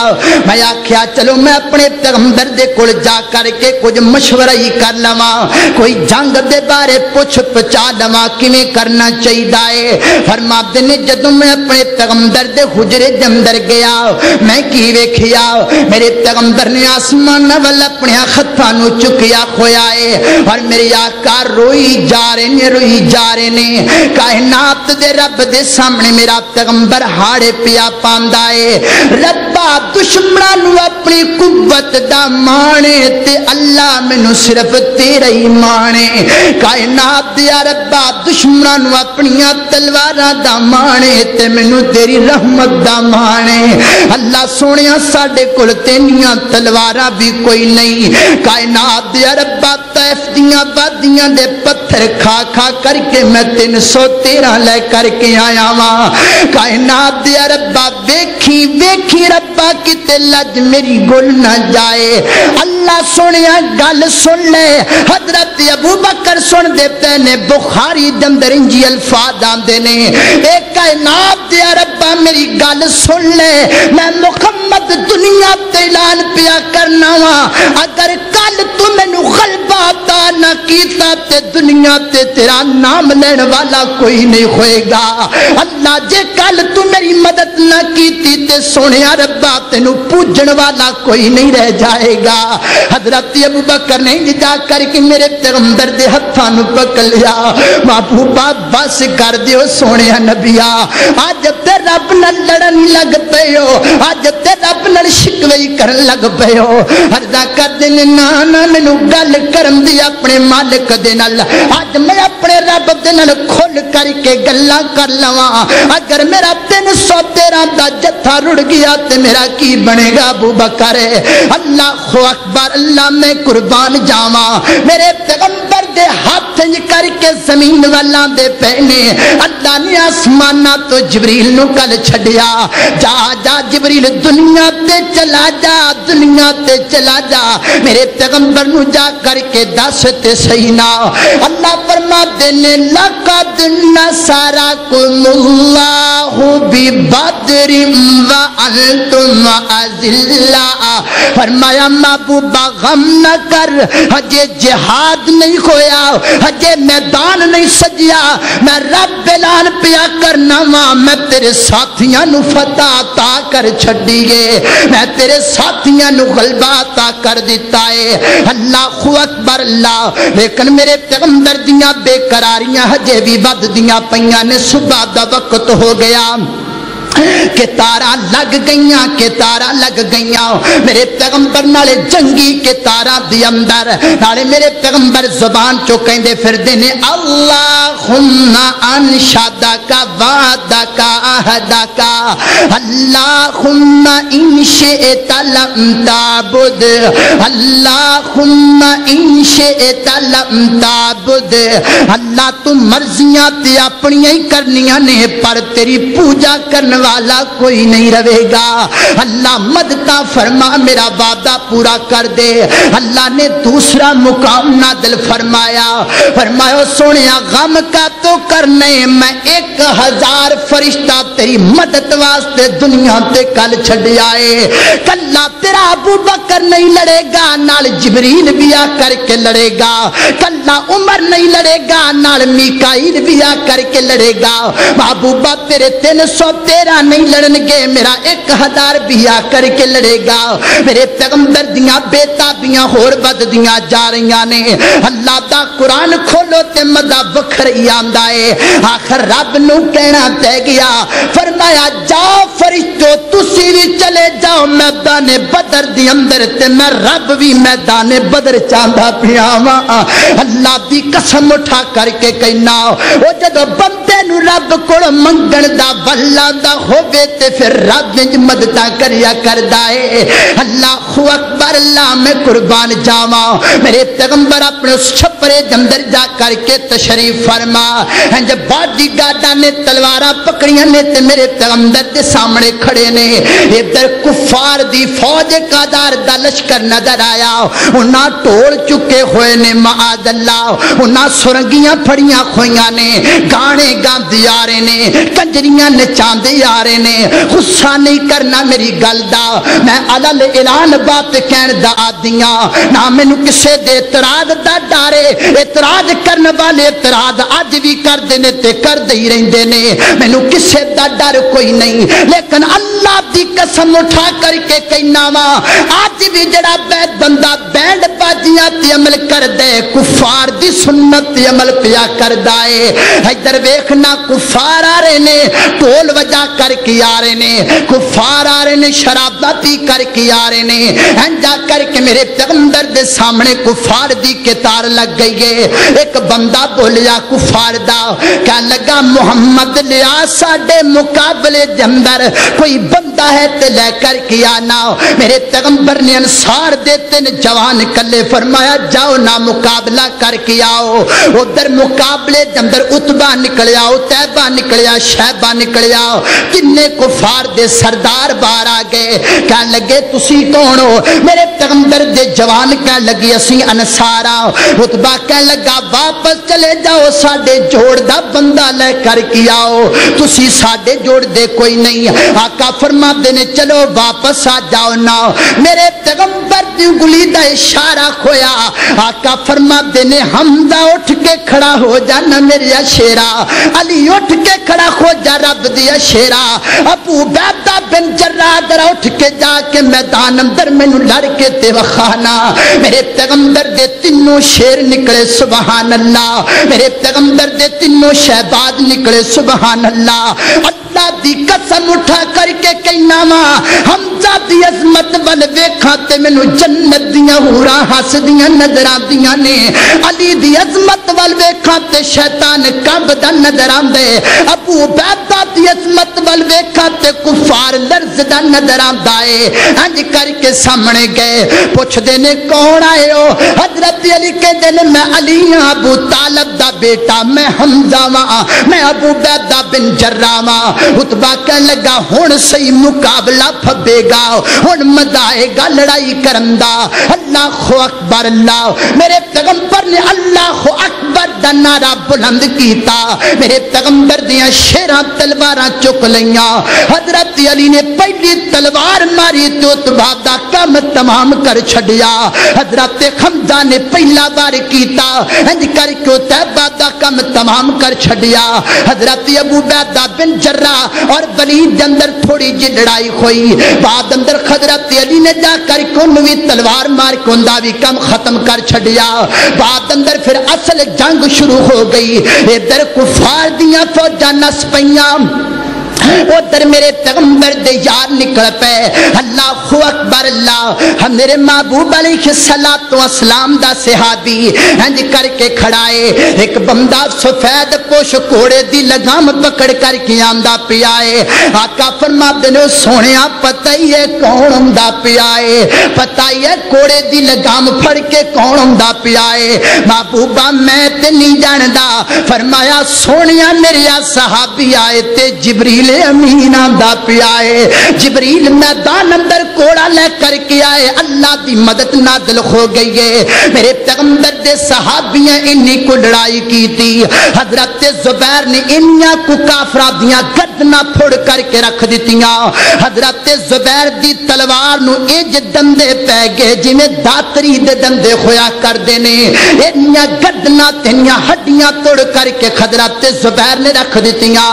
میں آکھیا چلو میں اپنے پیغمبر دے کول جا کر کے کچھ مشورہ ہی کر لواں کوئی جنگ دے بارے پوچھ پچا لواں کیویں کرنا چاہیے فرماتے نے جدوں میں اپنے پیغمبر دے حجرے دے اندر گیا میں کی ویکھیا میرے پیغمبر نے آسمان ول اپنے ہتھاں نو چکیا کھویا ہے اور میرے آقا روئی جا رہے نے کائنات دے رب دے سامنے میرا پیغمبر ہاڑے پیا پاندا ہے ربا دشمناں نو اپنی قوت دا مانے تے اللہ مینوں صرف تیرا ہی مانے کائنات دیا ربا دشمناں نو اپنیاں تلواراں دا مانے تے مینوں تیری رحمت دا مانے اللہ سونیا ساڈے کول تینیاں تلواراں بھی کوئی نہیں کائنات دیا ربا طائف دیاں وادیاں دے پتھر کھا کر کے میں 313 لے کر کے آیا واں کائنات دیا ربا ویکھی ربا کتے لج میری گل نہ جائے اللہ سنیا گل سن لے حضرت ابوبکر سن دیتے نے بخاری دندر انجی الفاظ آندے نے اے کائنات دیا ربا میری گل سن لے میں محمد دنیا تے اعلان پیا کرنا وا اگر کل تو مینوں غلبہ عطا نہ کیتا تے دنیا تے تیرا نام لین والا کوئی نہیں ہوئے گا اللہ جے کل تو میری مدد نہ کیتی تے سونیا ربا تینوں پوجن والا کوئی نہیں رہ جائے گا حضرت ابوبکر نے جا کر کے میرے پیغمبر دے ہتھاں نو پکڑ لیا محبوبہ بس کر دیو سونیا نبیا اج تے رب نال لڑن لگ پئے ہو اج تے رب نال شکوے کرن لگ پئے ہو عرض کر دے نا مینوں گل کرن دی اپنے مالک دے نال اج میں اپنے رب دے نال کھل کر کے گلاں کر لواں اگر میرا 313 دا جتھا رڑ گیا تے میرا کی بنے گا ابوبکر اللہ اکبر اللہ میں قربان جاواں میرے پیغمبر دے ہاتھ کر کے زمین والاں دے پہنے اللہ نے آسماناں تو جبریل نو کل چھڈیا جا جبریل دنیا تے چلا جا میرے پیغمبر نو جا کر کے دس تے صحیح نا اللہ فرماتے نے لقد نصرکم اللہ ببدر وانتم اذلہ فرمایا محبوبہ غم نہ کر ہجے جہاد نہیں ہویا ہجے میدان نہیں سجیا میں رب اعلان پیا کرنا وا میں تیرے ساتھیاں نو فتح عطا کر چھڈی گے میں تیرے ساتھیاں نو غلبہ عطا کر دیتا ہے اللہ اکبر اللہ لیکن میرے پیغمبر دیاں بے قراریاں ہجے بھی ود دیاں پیاں نے صبح دا وقت ہو گیا کہ تارا لگ گئیاں میرے پیغمبر نالے جنگی کے تارا دی اندر نالے میرے پیغمبر زبان چو کہندے پھر دینے اللہم انشدک وعدک عہدک اللہم ان شئت لم تعبد اللہم ان شئت لم تعبد اللہ تو مرضیاں تے اپنیاں ہی کرنیاں نے پر تیری پوجا کرنے والا کوئی نہیں رہے گا اللہ مددہ فرما میرا وعدہ پورا کر دے اللہ نے دوسرا مقام نازل فرمایا فرمایا سونیا غم کا تو کرنے میں 1000 فرشتہ تیری مدد واسطے دنیا تے کل چھڑ آئے کلا تیرا ابو بکر نہیں لڑے گا نال جبریل بھی آ کر کے لڑے گا کلا عمر نہیں لڑے گا نال میکائیل بھی آ کر کے لڑے گا محبوبہ تیرے 313 نہیں لڑن گے میرا 1000 بھی آ کر کے لڑے گا میرے پیغمبر دیاں بےتابیاں ہور بد دیاں جا رہیاں نے اللہ دا قرآن کھولو تے مدہ وکھر آندا ہے آخر رب نو کہنا تے گیا فرمایا جاؤ فرشتو تسی بھی چلے جاؤ میدان بدر دی اندر تے میں رب بھی میدان بدر چاندہ پیاواں اللہ دی قسم اٹھا کر کے کہنا وہ جدو بندے نو رب کو منگن دا بھلا دا ہووے تے پھر رب انج مدداں کریا کردا ہے اللہ اکبر اللہ میں قربان جاواں میرے پیغمبر اپنے اس چھپرے دے اندر جا کر کے تشریف فرما جب باڈی گارڈاں نے تلواراں پکڑیاں نے تے میرے پیغمبر دے سامنے کھڑے نے ادھر کفار دی فوج قادار دا لشکر نظر آیا انہاں ٹول چکے ہوئے نے معاذ اللہ انہاں سرنگیاں پھڑیاں ہوئیاں نے گانے گاندے آ رہے نے کنجریاں نچاندے آ رہے نے غصہ نہیں کرنا میری گل دا میں علل اعلان بات کہن دا آدیاں نہ مینوں کسے دے اعتراض دا ڈارے اعتراض کرن والے اعتراض اج بھی کر دینے تے کر دے رہندے نے مینوں کسے دا ڈر کوئی نہیں لیکن اللہ دی قسم اٹھا کر کے کہنا وا اج بھی جڑا بندہ بینڈ باجیاں تے عمل کر دے کفار دی سنت تے عمل پیا کردا ہے ادھر ویکھنا کفار آ رہے نے ٹول وجا کر کے آ رہے نے کفار آ رہے نے شراباں پی کر کے آ رہے نے انجا کر کے میرے پیغمبر دے سامنے کفار دی کتار لگ گئی ہے ایک بندہ بولیا کفار دا کہنے لگا محمد لیا ساڈے مقابلے دے اندر کوئی بندہ ہے تے لے کر کے آنا میرے پیغمبر نے انصار دیتے نے جوان کلے فرمایا جاؤ نا مقابلہ کر کے آؤ ادھر مقابلے دے اندر عتبہ نکلیا عتیبہ نکلیا شیبہ نکلیا کنے کفار دے سردار باہر آ گئے کہنے لگے تسی کون ہو میرے پیغمبر دے جوان کہنے لگی اسی انصارا عتبہ کہنے لگا واپس چلے جاؤ ساڈے جوڑ دا بندہ لے کر کے آؤ تسی ساڈے جوڑ دے کوئی نہیں آقا فرما دینے چلو واپس آ جاؤ نا میرے پیغمبر دی انگلی دا اشارہ کھویا آقا فرما دینے حمزہ اٹھ کے کھڑا ہو جانا میرے شیرا علی اٹھ کے کھڑا ہو جا رب دیا شیرا ابو عبیدہ بن جراح در اٹھ کے جا کے میدان اندر میں لڑ کے تے وخانا میرے پیغمبر دے تینوں شیر نکلے سبحان اللہ میرے پیغمبر دے تینوں شہباز نکلے سبحان اللہ اللہ دی قسم اٹھا کر کے کہنا وا حمزہ دی عظمت ول ویکھاں تے مینوں جنت دیاں حوراں ہسدیاں نظر آندیاں نے علی دی عظمت ول ویکھاں تے شیطان کمبدا نظر آندے ابو عبیدہ دی عظمت ول ویکھاں تے کفار لرزدا نظر آندا ہے انج کر کے سامنے گئے پوچھدے نے کون آئے ہو حضرت علی کہندے نے میں علی ہاں ابو طالب دا بیٹا میں حمزہ وا میں ابو عبیدہ بن جراح وا عتبہ کہنے لگا ہن صحیح مقابلہ پھبے گا ہن مزہ آئے گا لڑائی کرن دا اللہ اکبر اللہ میرے پیغمبر نے اللہ اکبر دا نعرہ بلند کیتا میرے پیغمبر دیاں شیراں تلواراں چک لیاں حضرت علی نے پہلی تلوار ماری تو عتبہ دا کام تمام کر چھڈیا حضرت حمزہ نے پہلا بار کیتا انج کر کے عتبہ دا کام تمام کر چھڈیا حضرت ابو عبیدہ بن جراح اور ولید اندر تھوڑی جی لڑائی ہوئی بعد اندر حضرت علی نے جا کر کنوی تلوار مار کندا بھی کم ختم کر چھڈیا بعد اندر پھر اصل جنگ شروع ہو گئی ادھر کفار دیاں فوجاں نس پیاں ادھر میرے پیغمبر دے یار نکل پے اللہ اکبر اللہ میرے محبوب علیہ الصلوۃ والسلام دا صحابی انج کر کے کھڑائے ایک بندہ سفید پوش کوڑے دی لگام پکڑ کر کے آندا پیا ہے آقا فرماتے نے سونیا پتہ ہی ہے کون ہوندا پیا ہے پتہ ہی ہے کوڑے دی لگام پھڑ کے کون ہوندا پیا ہے محبوبہ میں تے نہیں جاندا فرمایا سونیا میرے صحابی آئے تے جبریل امین آندا پیا ہے جبریل میدان اندر کوڑا لے کر کے آئے اللہ دی مدد نازل ہو گئی ہے میرے پیغمبر دے صحابیاں انہی کو لڑائی کی تھی حضرت زبیر نے انہیاں کو کافرہ دیاں گردنا پھوڑ کر کے رکھ دیتیاں حضرت زبیر دی تلوار نو ایج دندے پہ گئے جی میں داتری دے دندے خویا کر دینے انہیاں گردنا تینیاں ہڈیاں توڑ کر کے حضرت زبیر نے رکھ دیتیاں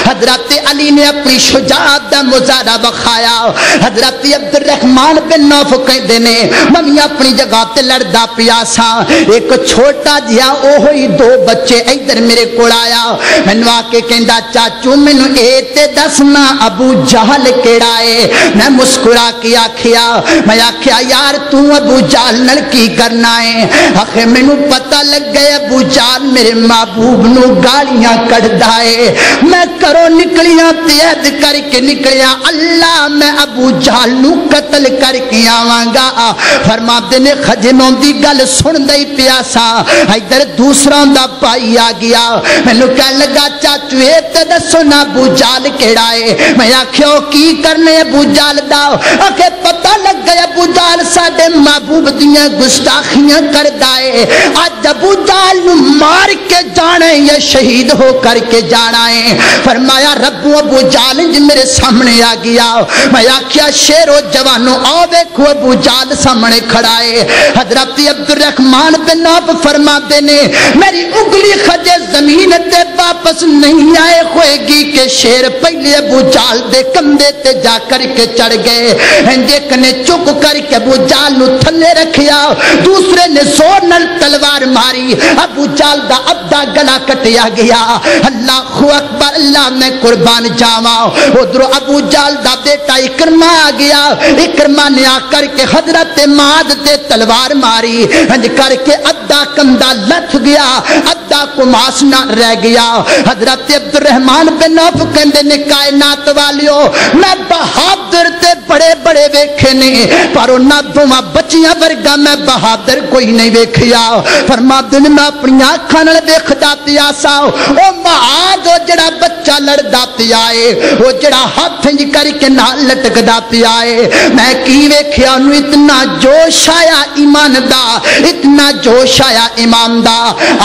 حضرت علی نے اپنی شجاعت دا مظاہرہ بخایا حضرت عبد الرحمن بن نوف کہندے نے ممی اپنی جگہ تے لڑدا پیا سا ایک چھوٹا جہا اوہی دو بچے ادھر میرے کول آیا مینوں آ کے کہندا چاچو مینوں اے تے دسنا ابو جہل کیڑا ہے میں مسکرا کے آکھیا میں آکھیا یار تو ابو جہل نال کی کرنا ہے آخر مینوں پتہ لگ گیا ابو جہل میرے محبوب نو گالیاں کڈدا ہے میں کرو نکلیاں تیاد کر کے نکلیا اللہ میں ابو جہل نو قتل کر کے آواں گا فرماتے نے خجنوں دی گل سن دئی پیا سا ادھر دوسرا دا پائی آ گیا مینوں کہن لگا چاچو اے تے دسو نا ابو جہل کیڑا ہے میں آکھیا کی کرنے ابو جہل دا آکھے پتہ لگ گیا ابو جہل ساڈے محبوب دیاں گستاخیاں کردا ہے اج ابو جہل نو مار کے جانا ہے یا شہید ہو کر کے جانا ہے فرمایا ربو ابو جہل میرے سامنے آ گیا میں آکھیا شیرو جوانو آؤ دیکھو ابو جہل سامنے کھڑا ہے حضرت عبد الرحمن بن نوف فرماتے نے میری انگلی خجے زمین تے واپس نہیں آئے ہوئے گی کہ شیر پہلے ابو جہل دے کندھے تے جا کر کے چڑھ گئے ایک نے چک کر کے ابو جہل نو تھلے رکھیا دوسرے نے زور نال تلوار ماری ابو جہل دا ادھا گلا کٹیا گیا اللہ اکبر اللہ میں قربان جاواں ادھر ابو جہل دا بیٹا اکرمہ آ گیا اکرمہ نے آ کر کے حضرت معاذ تے تلوار ماری ہنج کر کے ادھا کندھا لتھ گیا ادھا کماس نہ رہ گیا حضرت عبد الرحمن بن عوف کہندے نے کائنات والیو میں بہادر تے بڑے بڑے ویکھے نے پر انہاں دوواں بچیاں ورگا میں بہادر کوئی نہیں ویکھیا فرماتے نے میں اپنی اکھاں نال ویکھدا پیا سا او معاذ جڑا بچہ لڑدا پیا ہے او جڑا ہاتھ انج کر کے نال لٹکدا پیا ہے میں کی ویکھیا انہوں اتنا جوش آیا ایمان دا اتنا جوش آیا ایمان دا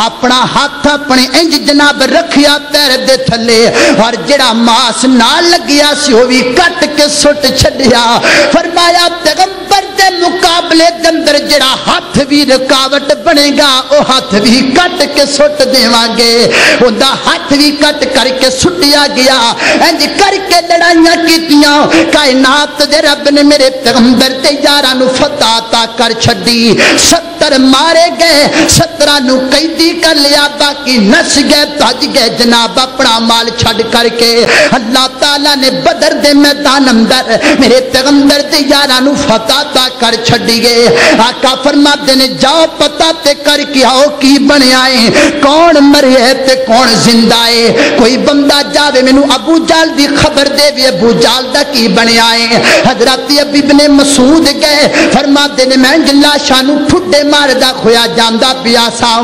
اپنا ہاتھ اپنے انج جناب رکھیا پیر دے تھلے اور جڑا ماس نال لگیا سی وہ بھی کٹ کے سٹ چھڈیا فرمایا پیغمبر دے مقابلے دے اندر جڑا ہاتھ بھی رکاوٹ بنے گا او ہاتھ بھی کٹ کے سٹ دیواں گے اوندا ہاتھ بھی کٹ کر کے سٹیا گیا انج کر کے لڑائیاں کیتیاں کائنات دے رب نے میرے پیغمبر تے یاراں نو فتح عطا کر چھڈی 70 مارے گئے 17 نو قیدی کر لیا باقی نس گئے بھج گئے جناب اپنا مال چھڈ کر کے اللہ تعالیٰ نے بدر دے میدان اندر میرے پیغمبر تے یاراں نو فتح عطا کر چھڈی گئے آقا فرماتے نے جاؤ پتہ تے کر کے آؤ کی بنیا ہے کون مرے تے کون زندہ ہے کوئی بندہ جاوے مینوں ابو جہل دی خبر دے وی ابو جہل دا کی بنیا ہے حضرت ابن مسعود گئے فرماتے نے میں لاشاں نو ٹھڈے ماردا کھویا جاندا پیا سا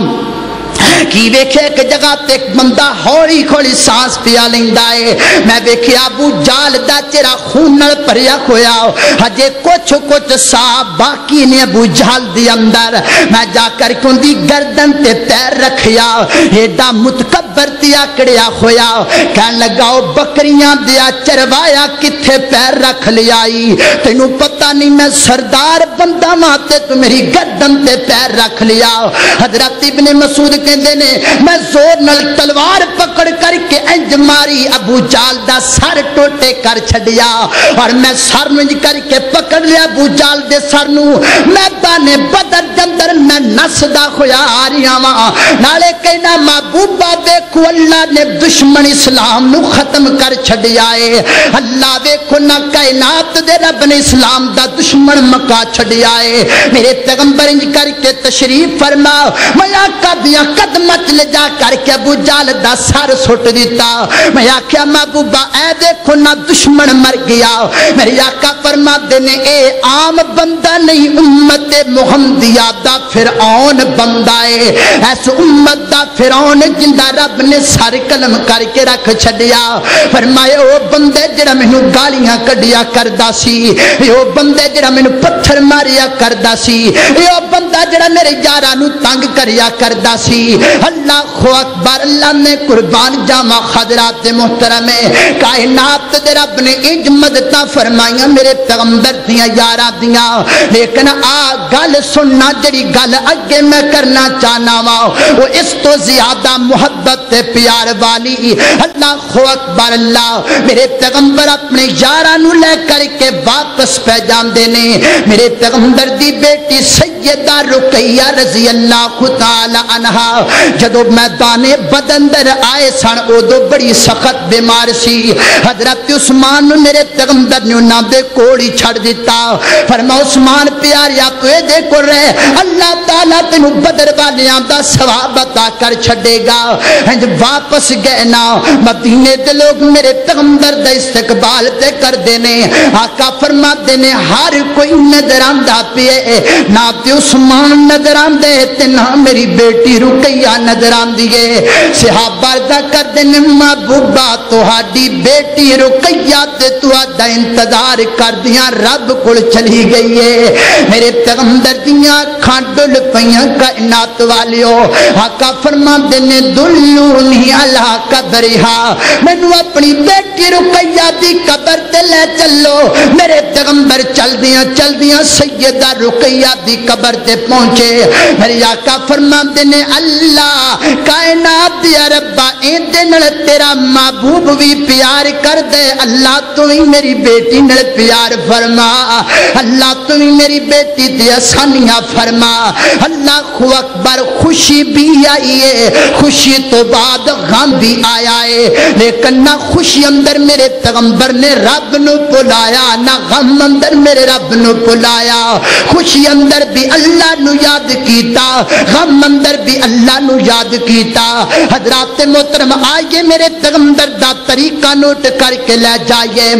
کی ویکھے ایک جگہ تے ایک بندہ ہولی کھولی سانس پیا لیندا ہے میں ویکھیا ابو جہل دا چہرہ خون نال بھریا ہویا ہجے کچھ سا باقی نے ابو جہل دی اندر میں جا کر کے اندی گردن تے پیر رکھیا ایڈا متکبر تے آکڑیا ہویا کہن لگا او بکریاں دیا چروایا کتھے پیر رکھ لیائی تینوں پتہ نہیں میں سردار بندہ ماں تے تو میری گردن تے پیر رکھ لیا حضرت ابن مسعود کہندے نے میں زور نال تلوار پکڑ کر کے انج ماری ابو جہل دا سر ٹوٹے کر چھڈیا اور میں سر نو کر کے پکڑ لیا ابو جال دے سر نو میدان بدر دے اندر میں نسدا ہویا آ رہا وا نالے کہنا محبوبہ دیکھو اللہ نے دشمن اسلام نو ختم کر چھڈیا اے اللہ ویکھو نہ کائنات دے رب نے اسلام دا دشمن مکا چھڈیا اے میرے پیغمبر انج کر کے تشریف فرما میں آقا دیاں قدمت لے جا کر کے ابو جال دا سر سٹ دیتا میں آکھیا محبوبہ اے دیکھو نہ دشمن مر گیا میرے آقا فرما دینے اے عام بندہ نہیں امت محمدیہ دا فرعون بندہ ہے ایس امت دا فرعون جندہ رب نے سر قلم کر کے رکھ چھڈیا فرمائے او بندے جڑا مینوں گالیاں کڈیا کردا سی او بندے جڑا مینوں پتھر ماریا کردا سی او بندہ جڑا میرے یاراں نوں تنگ کریا کردا سی اللہ اکبر اللہ نے قربان جاواں حضرات محترم کائنات دے رب نے انج مدداں فرمائیاں میرے پیغمبر دیاں یاراں دیاں لیکن آ گل سننا جڑی گل اگے میں کرنا چاہنا وا وہ اس تو زیادہ محبت پیار والی اللہ اکبر اللہ میرے پیغمبر اپنے یاراں نوں لے کر کے واپس پہ جاندے نے میرے پیغمبر دی بیٹی سیدہ رقیہ رضی اللہ تعالی عنہا جدو میدان بدر اندر آئے سن ادو بڑی سخت بیمار سی حضرت عثمان میرے پیغمبر نے انہاں دے کوڑی چھڑ دیتا فرما عثمان پیاریا تو اے دے کو رہے اللہ تعالیٰ تینوں بدر والیاں دا ثواب عطا کر چھڑے گا ہنج واپس گئے نا مدینے دے لوگ میرے پیغمبر دا استقبال تے کر دینے آقا فرما دینے ہر کوئی نظر آندہ پیے نہ تے عثمان نظر آندے تے نہ میری بیٹی رقیہ نظر آندیے صحابہ دا کر دینے محبوبہ تو ہاڈی بیٹی رقیہ تے تو آدھا انتظار کر دیاں رب کل چلی گئی ہے میرے پیغمبر دیاں کھانڈل پیاں کائنات والیو آقا فرما دینے دلونی علا قبرہا میں نو اپنی بیٹی رقیہ دی قبر تے لے چلو میرے پیغمبر چل دیاں سیدہ رقیہ دی قبر تے پہنچے میرے آقا فرما دینے اللہ کائنات دیا ربا این دنل تیرا محبوب بھی پیار کر دے اللہ تو ہی میری بیٹی نل پیار فرما اللہ تو ہی میری بیٹی دی آسانیاں فرما اللہ اکبر خوشی بھی آئی ہے خوشی تو بعد غم بھی آیا ہے لیکن نہ خوشی اندر میرے پیغمبر نے رب نو بلایا نہ غم اندر میرے رب نو بلایا خوشی اندر بھی اللہ نو یاد کیتا غم اندر بھی اللہ نو یاد کیتا حضرات محترم آئیے میرے پیغمبر دا طریقہ نوٹ کر کے لے جائیے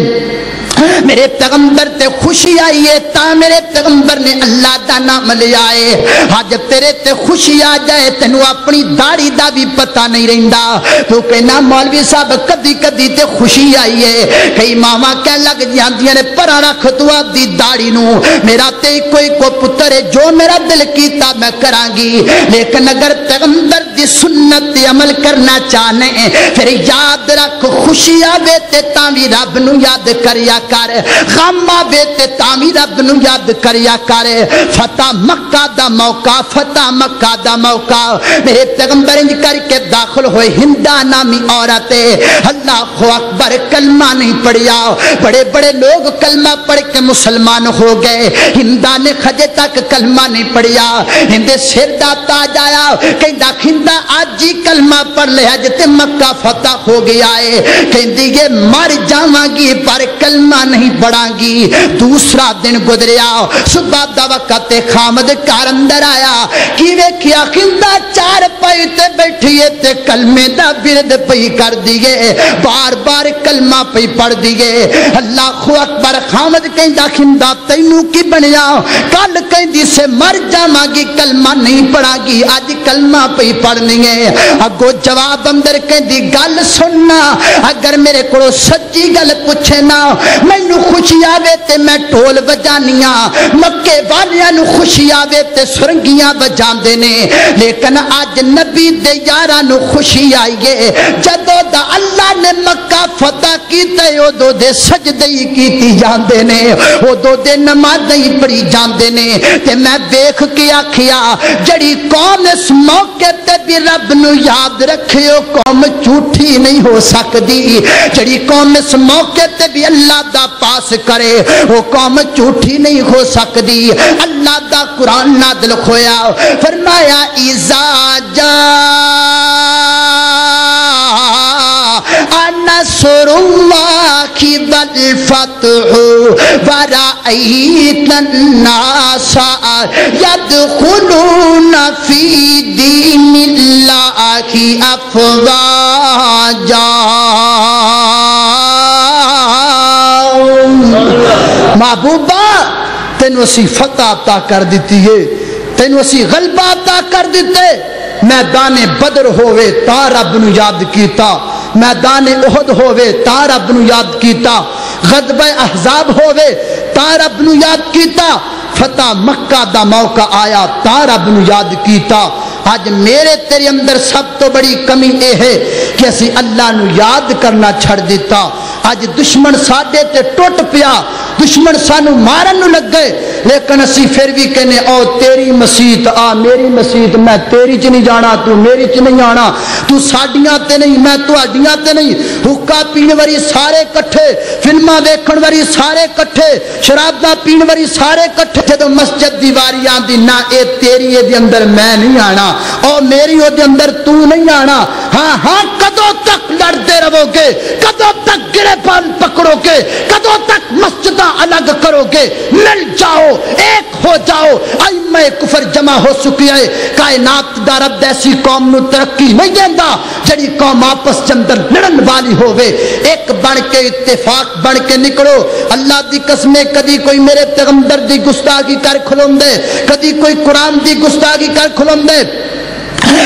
میرے پیغمبر تے خوشی آئی ہے تا میرے پیغمبر نے اللہ دا نام لیا ہے آج تیرے تے خوشی آ جائے تینوں اپنی داڑھی دا بھی پتہ نہیں رہندا تو کہنا مولوی صاحب کدی کدی تے خوشی آئی ہے کئی ماما کہہ لگ جاندیاں نے پرا رکھ تو دی داڑھی نو میرا تے کوئی کو پتر ہے جو میرا دل کیتا میں کراں گی لیکن اگر پیغمبر دی سنت تے عمل کرنا چاہنے پھر یاد رکھ خوشی آوے تے تاں وی رب نو یاد کریا کر غم آوے تے تاں وی رب نو یاد کریا کر فتح مکہ دا موقع فتح مکہ دا موقع میرے پیغمبر انج کر کے داخل ہوئے ہندا نامی عورت اللہ اکبر کلمہ نہیں پڑھیا بڑے بڑے لوگ کلمہ پڑھ کے مسلمان ہو گئے ہندا نے خجے تک کلمہ نہیں پڑھیا ہندے سر دا تاج آیا کہندا ہندا آج ہی کلمہ پڑھ لیا جتے مکہ فتح ہو گیا ہے کہندی یہ مر جاواں گی پر کلمہ نہیں پڑھاں گی دوسرا دن گزریا صبح دا وقت خامد کار اندر آیا کی ویکھیا ہندا چار پائی تے بیٹھیے تے کلمے دا ورد پئی کر دیئے بار بار کلمہ پئی پڑھ دیئے اللہ اکبر خامد کہندا ہندا تینوں کی بنیا کل کہندی سے مر جاواں گی کلمہ نہیں پڑھا گی آج کلمہ پئی پڑھنی ہے اگو جواب اندر کہندی گل سننا اگر میرے کو سچی گل پوچھے نا مینوں خوشی آوے تے میں ٹول بجانیاں مکے والیاں نو خوشی آوے تے سرنگیاں بجاندے نے لیکن آج نبی دے یاراں نو خوشی آئیے جدو دا اللہ نے مکہ فتح کیتا او دو دے سجدے ہی کیتی جاندے نے او دو دے نمازیں ہی پڑھی جاندے نے تے میں دیکھ کے آکھیا جڑی قوم اس موقع تے بھی رب نو یاد رکھے او قوم جھوٹی نہیں ہو سکدی جڑی قوم اس موقع تے بھی اللہ دا پاس کرے وہ قوم جھوٹی نہیں ہو سکدی اللہ دا قرآن نازل ہویا فرمایا اذا جاء نصر اللہ والفتح ورأيت الناس يدخلون في دين الله أفواجا محبوبہ تینوں اسی فتح عطا کر دیتی ہے تینوں اسی غلبہ عطا کر دیتے میدان بدر ہوئے تا رب نو یاد کیتا میدان احد ہوئے تا رب نو یاد کیتا غزوہ احزاب ہوئے تا رب نو یاد کیتا فتح مکہ دا موقع آیا تا رب نو یاد کیتا آج میرے تیرے اندر سب تو بڑی کمی اے ہے کہ اسی اللہ نو یاد کرنا چھڑ دیتا آج دشمن ساڈے تے ٹوٹ پیا دشمن سانو مارن نو لگ گئے لیکن اسی پھر بھی کہنے او تیری مسیت آ میری مسیت میں تیری چ نہیں جانا تو میری چ نہیں آنا تو ساڈیاں تے نہیں میں تہاڈیاں تے نہیں حقہ پین واری سارے کٹھے فلماں ویکھن واری سارے کٹھے شراباں پین واری سارے کٹھے جدوں مسجد دی واری آندی نہ اے تیری اے دے اندر میں نہیں آنا او میری او دے اندر تو نہیں آنا ہاں ہاں کدوں تک لڑتے رہو گے کدوں تک گرے پان پکڑو گے کدوں تک مسجداں الگ کرو گے مل جاؤ ایک ہو جاؤ ائمہ کفر جمع ہو چکی ہے کائنات دا رب ایسی قوم نو ترقی نہیں دیندا جڑی قوم آپس کے اندر لڑن والی ہوے ایک بن کے اتفاق بن کے نکلو اللہ دی قسم کدی کوئی میرے پیغمبر دی گستاخی کر کھلوندے کدی کوئی قرآن دی گستاخی کر کھلوندے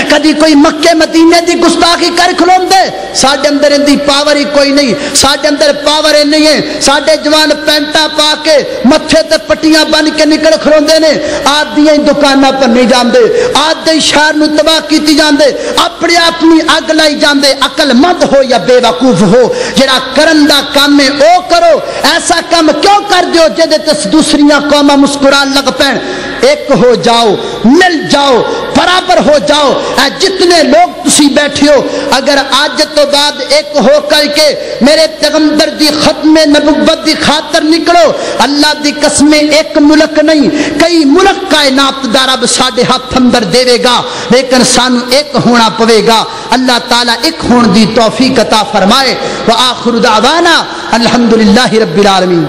کدی کوئی مکے مدینے دی گستاخی کر کھلوندے ساڈے اندر اندی پاور ہی کوئی نہیں ساڈے اندر پاور ہی نہیں ہے ساڈے جوان پینٹا پا کے متھے تے پٹیاں بن کے نکل کھلوندے نے آدیاں دکاناں پر نہیں جاندے آدھے شہر نو تباہ کیتی جاندے اپنے اپنی اگ لائی جاندے عقل مند ہو یا بے وقوف ہو جڑا کرن دا کام ہے او کرو ایسا کام کیوں کر دیو جدے تے دوسریاں قوماں مسکران لگ پین ایک ہو جاؤ مل جاؤ برابر ہو جاؤ اے جتنے لوگ تسی بیٹھے ہو اگر آج تو بعد ایک ہو کر کے میرے پیغمبر دی ختم نبوت دی خاطر نکلو اللہ دی قسم ایک ملک نہیں کئی ملک کائنات دا رب ساڈے ہاتھ اندر دے گا لیکن سانو ایک ہونا پوے گا اللہ تعالیٰ ایک ہون دی توفیق عطا فرمائے وآخر دعوانا الحمدللہ رب العالمین